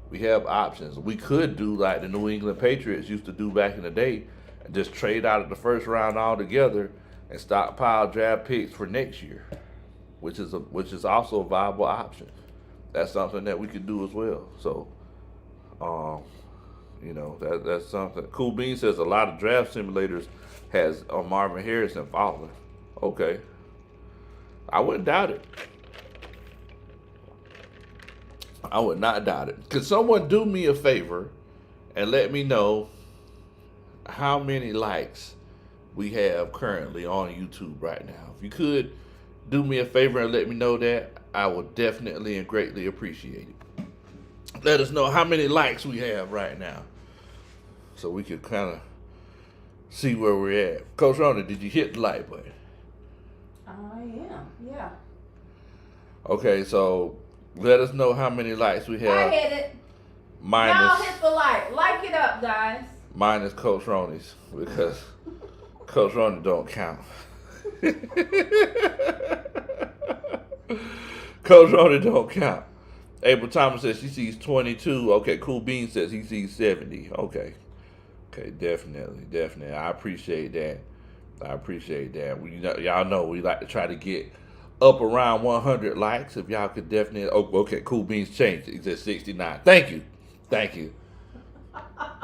We have options. We could do like the New England Patriots used to do back in the day and just trade out of the first round altogether and stockpile draft picks for next year, which is also a viable option. That's something that we could do as well. So, that's something. Cool Bean says a lot of draft simulators has Marvin Harrison falling. Okay. I wouldn't doubt it. I would not doubt it. Could someone do me a favor and let me know how many likes we have currently on YouTube right now? If you could do me a favor and let me know that, I would definitely and greatly appreciate it. Let us know how many likes we have right now so we could kind of see where we're at. Coach Ronda, did you hit the like button? I am, yeah. Okay, so let us know how many likes we I have. hit it. Y'all Minus hit the like. Like it up, guys. minus Coach Roney's because Coach Roney don't count. Coach Roney don't count. April Thomas says she sees 22. Okay, Cool Bean says he sees 70. Okay, definitely. I appreciate that. Y'all know we like to try to get up around 100 likes. If y'all could definitely. Oh, okay, Cool Beans changed it. He said 69. Thank you.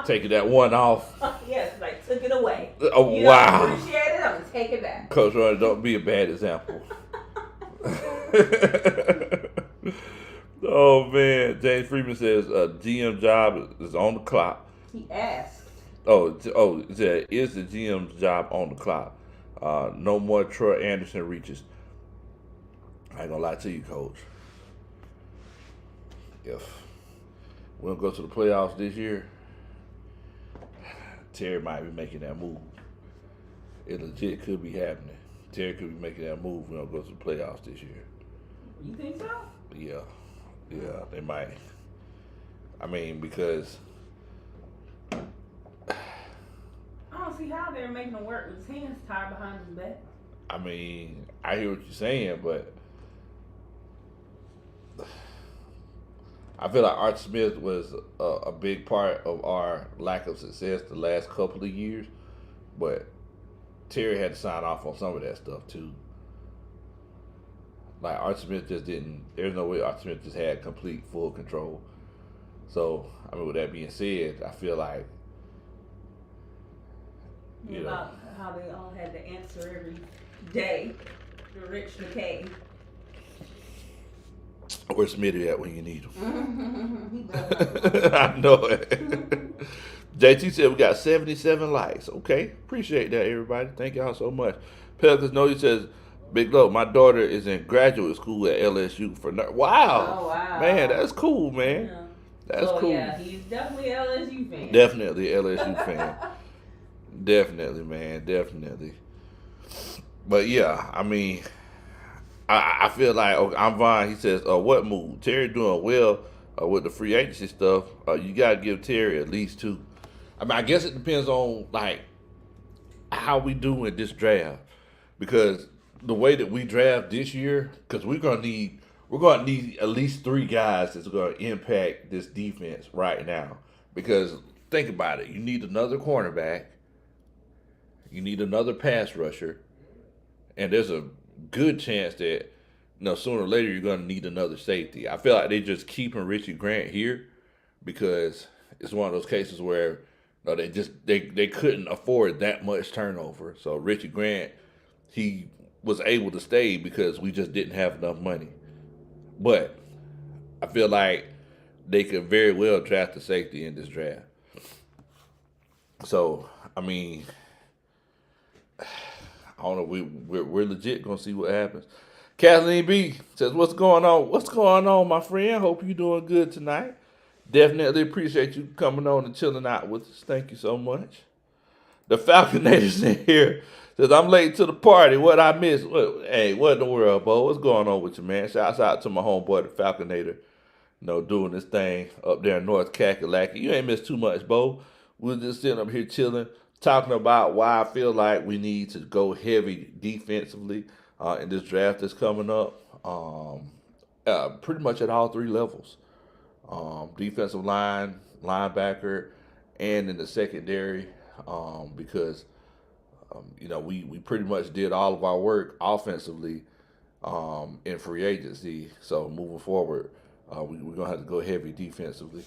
Taking that one off. Yes, like took it away. Oh, you wow. don't appreciate it, I'm gonna take it back. Coach Roney, don't be a bad example. Oh man, James Freeman says GM job is on the clock. He asked. It said, is the GM's job on the clock? No more Troy Anderson reaches. I ain't gonna lie to you, Coach. If we don't go to the playoffs this year, Terry might be making that move. It legit could be happening. Terry could be making that move. We don't go to the playoffs this year. You think so? Yeah, they might. I mean, because I don't see how they're making him work with his hands tied behind his back. I mean, I hear what you're saying, but I feel like Art Smith was a big part of our lack of success the last couple of years, but Terry had to sign off on some of that stuff too. Like Art Smith just didn't. There's no way Art Smith just had complete full control. So I mean, with that being said, I feel like About how they all had to answer every day. The Rich McKay. Where's Smitty at when you need him? He better I know it. JT said we got 77 likes. Okay, appreciate that, everybody. Thank y'all so much. Pelicans Noty says, Big Low, my daughter is in graduate school at LSU for wow. Oh, wow. Man, that's cool, man. Yeah. That's cool. Yeah, he's definitely an LSU fan. Definitely LSU fan. Definitely, man. Definitely. But yeah, I mean, I feel like I'm Vaughn. He says, "What move? Terry doing well with the free agency stuff. You got to give Terry at least 2. I mean, I guess it depends on like how we do in this draft, because the way that we draft this year, because we're gonna need at least 3 guys that's gonna impact this defense right now. Because think about it, you need another cornerback, you need another pass rusher, and there's a good chance that sooner or later you're gonna need another safety. I feel like they just keeping Richie Grant here because it's one of those cases where they couldn't afford that much turnover. So Richie Grant, he was able to stay because we just didn't have enough money. But I feel like they could very well draft a safety in this draft. So I mean, I don't know. We're legit gonna see what happens. Kathleen B says, "What's going on? What's going on, my friend? Hope you're doing good tonight. Definitely appreciate you coming on and chilling out with us. Thank you so much." The Falconators in here says, "I'm late to the party. What I missed? Hey, what in the world, Bo? What's going on with you, man? Shouts out to my homeboy, the Falconator, doing this thing up there in North Kakalaki. You ain't missed too much, Bo. We're just sitting up here chilling, talking about why I feel like we need to go heavy defensively in this draft that's coming up. Pretty much at all 3 levels. Defensive line, linebacker, and in the secondary, because we pretty much did all of our work offensively in free agency. So moving forward, we're gonna have to go heavy defensively.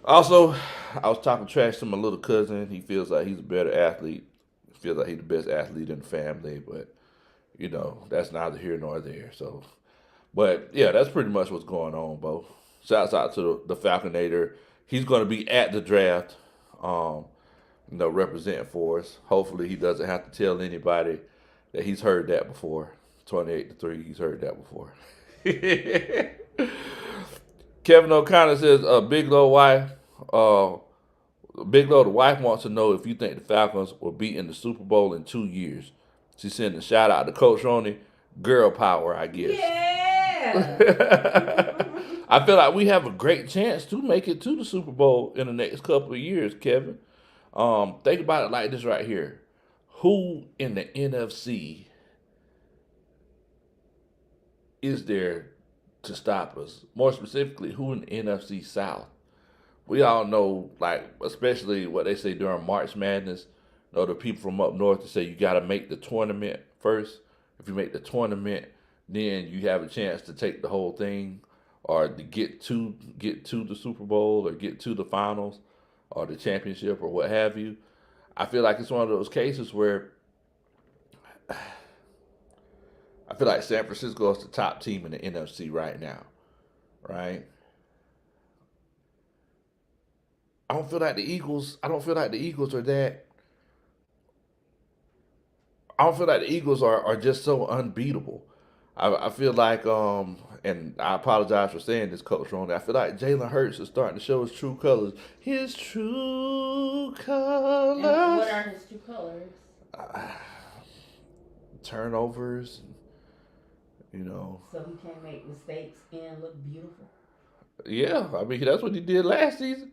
Also, I was talking trash to my little cousin. He feels like he's a better athlete. He feels like he's the best athlete in the family, but that's neither here nor there. So, but yeah, that's pretty much what's going on, Bo. Shouts out to the Falconator. He's going to be at the draft, representing for us. Hopefully, he doesn't have to tell anybody that he's heard that before. 28-3, he's heard that before. Kevin O'Connor says, Big Low the wife wants to know if you think the Falcons will be in the Super Bowl in 2 years. She's sending a shout out to Coach Roney. Girl power, I guess. Yeah. Yeah. I feel like we have a great chance to make it to the Super Bowl in the next couple of years, Kevin. Think about it like this right here. Who in the NFC is there to stop us? More specifically, who in the NFC South? We all know, like, especially what they say during March Madness, you know, the people from up north to say you got to make the tournament first. If you make the tournament, then you have a chance to take the whole thing, or to get to the Super Bowl, or get to the finals, or the championship, or what have you. I feel like it's one of those cases where I feel like San Francisco is the top team in the NFC right now, right? I don't feel like the Eagles. I don't feel like the Eagles are that. I don't feel like the Eagles are just so unbeatable. I feel like and I apologize for saying this, Coach Ron. I feel like Jalen Hurts is starting to show his true colors. His true colors. And what are his true colors? Turnovers, you know. So he can make mistakes and look beautiful. Yeah, I mean that's what he did last season.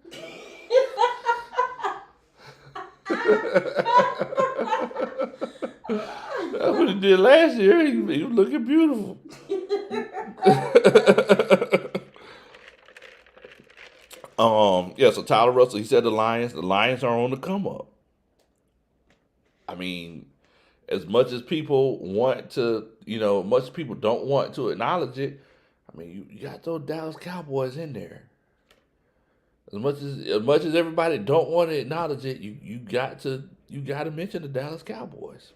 That's what he did last year. He was looking beautiful. Yeah, so Tyler Russell, he said the Lions are on the come up. I mean, as much as people want to, much as people don't want to acknowledge it, I mean, you got those Dallas Cowboys in there. As much as everybody don't want to acknowledge it, you got to mention the Dallas Cowboys.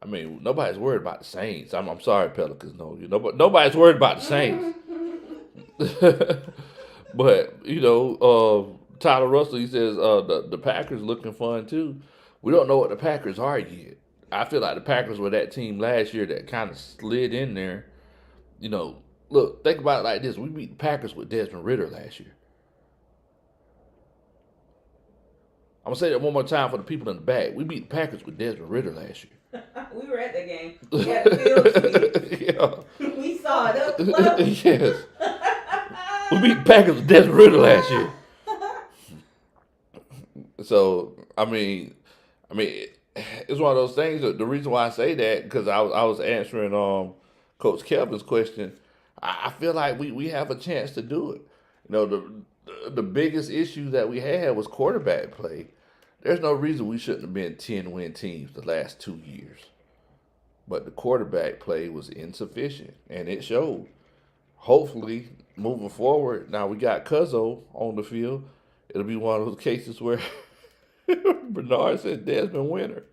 I mean, nobody's worried about the Saints. I'm sorry, Pelicans. No, nobody's worried about the Saints. But Tyler Russell, he says the Packers looking fun too. We don't know what the Packers are yet. I feel like the Packers were that team last year that kind of slid in there. Look, think about it like this: we beat the Packers with Desmond Ridder last year. I'm gonna say that one more time for the people in the back. We beat the Packers with Desmond Ridder last year. We were at the game. We had the field. Yeah. We saw it up close. Yes. We beat the Packers with Desmond Ridder last year. So I mean, it's one of those things. The reason why I say that because I was answering Coach Kevin's question. I feel like we have a chance to do it. The biggest issue that we had was quarterback play. There's no reason we shouldn't have been 10-win teams the last 2 years. But the quarterback play was insufficient, and it showed. Hopefully, moving forward, now we got Cuzzo on the field. It'll be one of those cases where Bernard said Desmond Winter.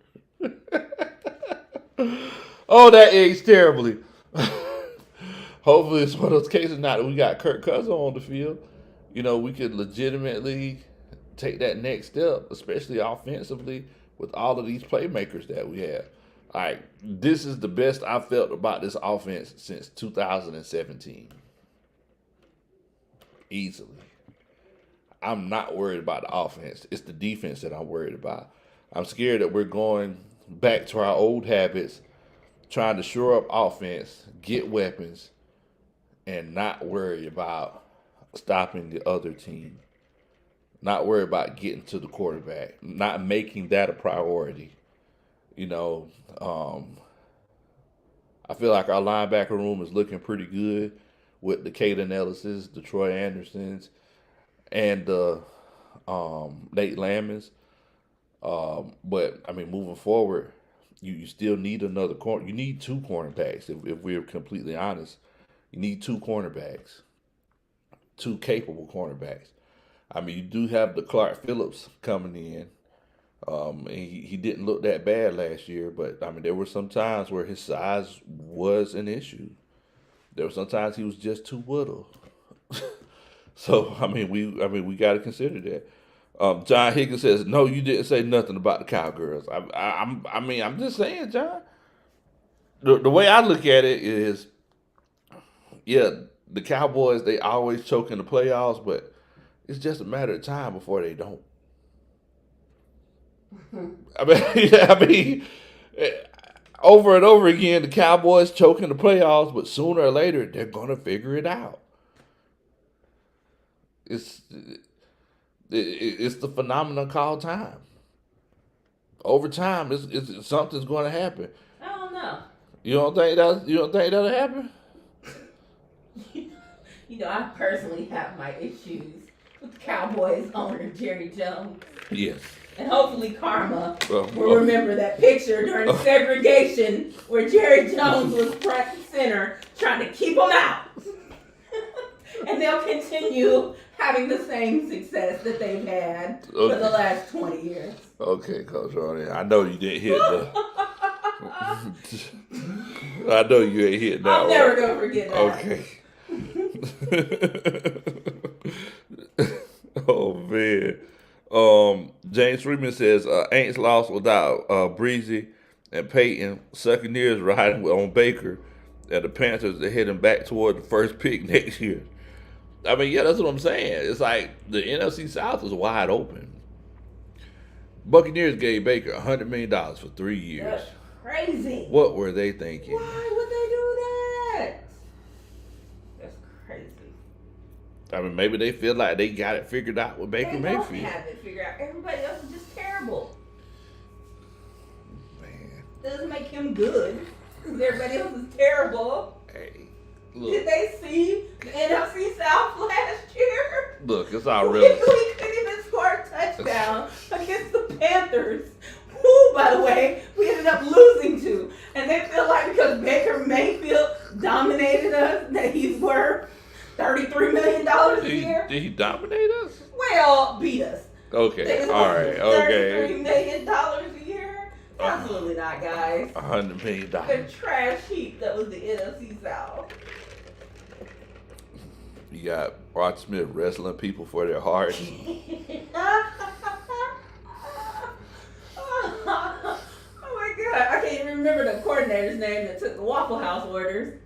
Oh, that aged terribly. Hopefully, it's one of those cases now that we got Kirk Cousins on the field. We could legitimately take that next step, especially offensively, with all of these playmakers that we have. All right, this is the best I've felt about this offense since 2017. Easily. I'm not worried about the offense. It's the defense that I'm worried about. I'm scared that we're going back to our old habits, trying to shore up offense, get weapons, and not worry about stopping the other team. Not worry about getting to the quarterback. Not making that a priority. I feel like our linebacker room is looking pretty good with the Caden Ellis's, the Troy Andersons, and the Nate Lamons. But moving forward, you still need another corner. You need two cornerbacks. If we're completely honest, you need two cornerbacks, two capable cornerbacks. You do have the Clark Phillips coming in. And he didn't look that bad last year, but there were some times where his size was an issue. There were sometimes he was just too little. So we got to consider that. John Higgins says, "No, you didn't say nothing about the Cowgirls." I'm just saying, John. The way I look at it is, yeah, the Cowboys, they always choke in the playoffs, but it's just a matter of time before they don't. over and over again, the Cowboys choking the playoffs, but sooner or later they're gonna figure it out. It's the phenomenon called time. Over time, it's something's going to happen. I don't know. You don't think that'll happen? You know, I personally have my issues with the Cowboys owner Jerry Jones. Yes. And hopefully karma will remember that picture during segregation where Jerry Jones was front and center trying to keep them out. And they'll continue having the same success that they've had for the last 20 years. Okay, Coach Ronnie. I know you didn't hit the... I know you ain't hit that I'm never going to forget that. Okay. Oh, man. James Freeman says, Aints lost without Breezy and Peyton Succaneers riding on Baker, and the Panthers are heading back toward the first pick next year. I mean, yeah, that's what I'm saying. It's like the NFC South is wide open. Buccaneers gave Baker $100 million for 3 years. That's crazy. What were they thinking? Why would they do that? That's crazy. I mean, maybe they feel like they got it figured out with Baker Mayfield. They don't have it figured out. Everybody else is just terrible. Man. Doesn't make him good. Because everybody else is terrible. Hey, look. Did they see the NFC South last year? Look, it's all We real. couldn't even score a touchdown against the Panthers, who, by the way, we ended up losing to. And they feel like because Baker Mayfield dominated us, that he's worth $33 million a year. Did he dominate us? Well, beat us. Okay, all right, okay. $33 million a year? Absolutely not, guys. $100 million. The trash heap that was the NFC South. You got Rod Smith wrestling people for their hearts. Oh my God, I can't even remember the coordinator's name that took the Waffle House orders.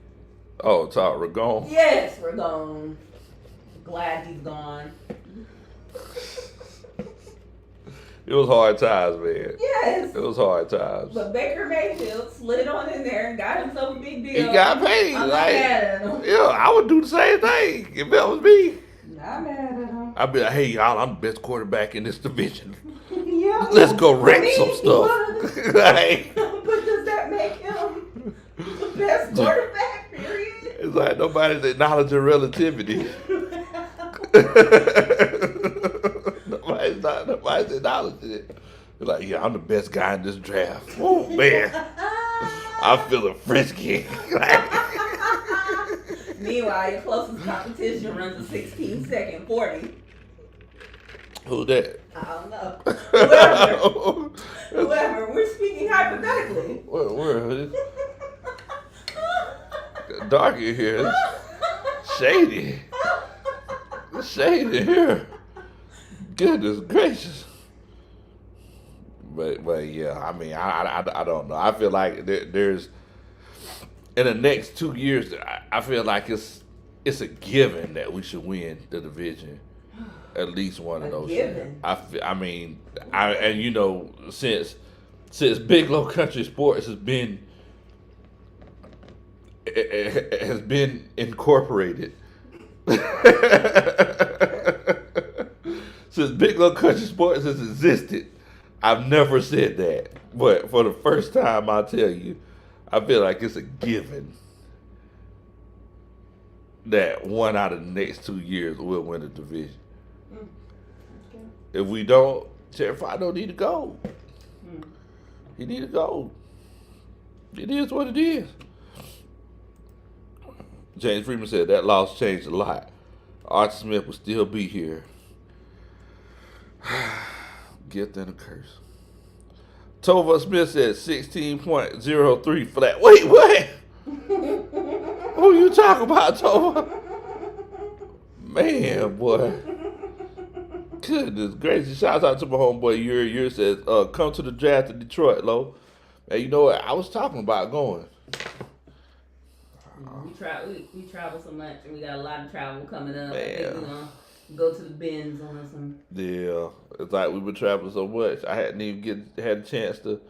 Oh, Todd Ragone. Yes, we're gone. Glad he's gone. It was hard times, man. Yes. It was hard times. But Baker Mayfield slid on in there and got himself a big deal. He got paid. I'm not like, mad at him. yeah, I would do the same thing if that was me. Not mad at him. I'd be like, hey, y'all, I'm the best quarterback in this division. Yeah. Let's go wreck some stuff. Like, But does that make him the best quarterback, period? it's like nobody's acknowledging relativity. Nobody's acknowledging it. They're like, yeah, I'm the best guy in this draft. Oh, man. I'm feeling frisky. Meanwhile, your closest competition runs a 16-second 40. Who that? I don't know. Whoever. We're speaking hypothetically. Where is it? Dark in here. It's shady. It's shady here. Goodness gracious. But yeah, I mean, I don't know. I feel like there's in the next 2 years, I feel like it's a given that we should win the division, at least one of those. Given. I mean, and you know, since Big Low Country Sports has been incorporated. Since Big Low Country Sports has existed, I've never said that. But for the first time, I'll tell you, I feel like it's a given that one out of the next 2 years we'll win the division. Okay. If we don't, Terrified don't need to go. He need to go. It is what it is. James Freeman said that loss changed a lot. Archie Smith will still be here. Gift and a curse. Tova Smith said 16.03 flat. Wait, what? Who you talking about, Tova? Man, boy. Goodness gracious. Shout out to my homeboy Yuri says, come to the draft in Detroit, Lo. And you know what? I was talking about going. We travel so much, and we got a lot of travel coming up. Man. I think we're gonna go to the bins on some. Yeah, it's like we've been traveling so much. I hadn't even had a chance to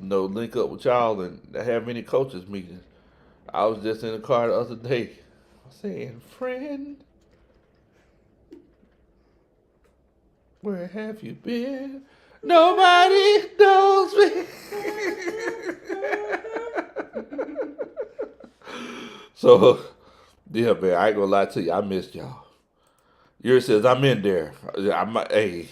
link up with y'all and have any coaches meetings. I was just in the car the other day saying, friend, where have you been? Nobody knows me. So, yeah, man, I ain't gonna lie to you. I missed y'all. Yuri says, I'm in there. Hey,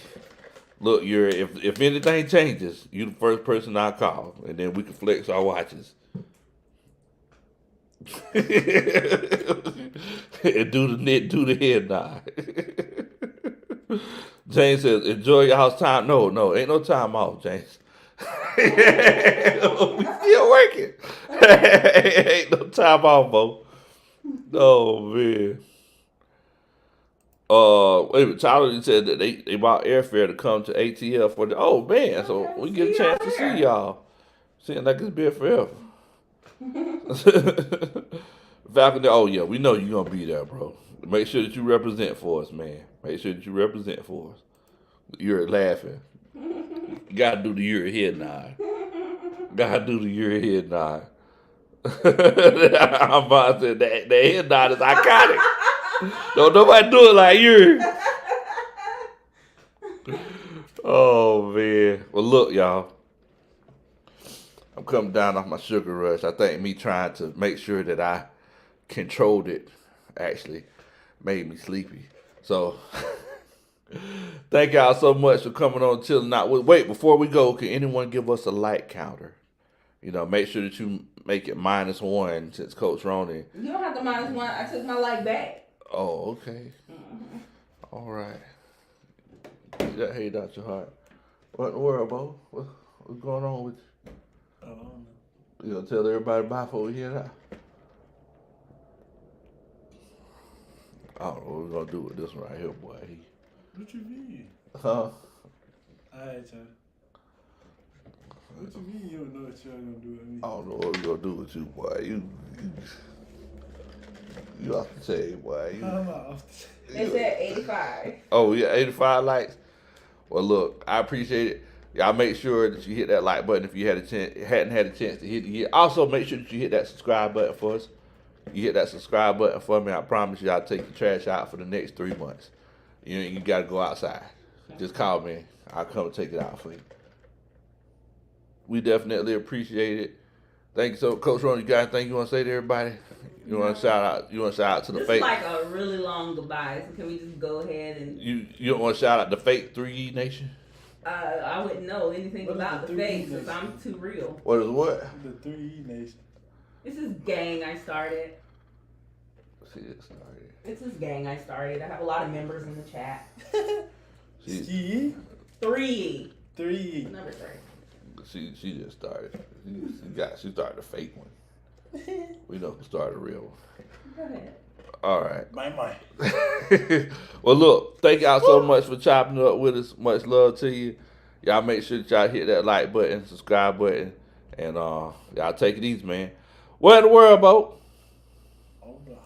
look, Yuri, if anything changes, you the first person I call, and then we can flex our watches. And do the head nod. James says, enjoy your house time. No, ain't no time off, James. We still working. Ain't no time off, Bo. Oh man. Wait a minute, Tyler said that they bought airfare to come to ATL for the. Oh man, so we get a chance to see y'all. Seems like it's been forever. Falcon, oh yeah, we know you're gonna be there, bro. Make sure that you represent for us, man. Make sure that you represent for us. You're laughing. You gotta do the You're head nod. Gotta do the You're head nod. I'm about to say that the head nod is iconic. Don't nobody do it like you. Oh man. Well look, y'all. I'm coming down off my sugar rush. I think me trying to make sure that I controlled it actually made me sleepy. So thank y'all so much for coming on till now. Wait, before we go, can anyone give us a like counter? Make sure that you make it -1 since Coach Roney. You don't have to -1. I took my like back. Oh, okay. Mm-hmm. All right. Get that hate out your heart. What in the world, Bo? What's going on with you? I don't know. You gonna tell everybody bye before we head out? I don't know what we're gonna do with this one right here, boy. What you mean? Huh? Alright, y'all. What you mean you don't know what y'all gonna do with me? I don't know what we're gonna do with you, boy. You off the chain, boy. How am I off the chain? It said 85. Oh, yeah, 85 likes. Well, look, I appreciate it. Y'all make sure that you hit that like button if you hadn't had a chance to hit it yet. Also, make sure that you hit that subscribe button for us. You hit that subscribe button for me, I promise you I'll take the trash out for the next 3 months. You got to go outside. Just call me. I'll come and take it out for you. We definitely appreciate it. Thank you so, Coach Ron. You got anything you want to say to everybody? You want to shout out? You want to shout out to the fake? It's like a really long goodbye. So can we just go ahead and? You don't want to shout out the fake 3E Nation? I wouldn't know anything What about is the the 3E fake because Nation? I'm too real. What is what? The 3E Nation. This is gang I started. Sorry. It's this gang I started. I have a lot of members in the chat. Ski? 3E. 3E. Number 3. She just started. She started a fake one. We know who started a real one. Go ahead. All right. My. Well, look, thank y'all so much for chopping it up with us. Much love to you. Y'all make sure that y'all hit that like button, subscribe button, and y'all take it easy, man. What in the world, Bo? Hold on.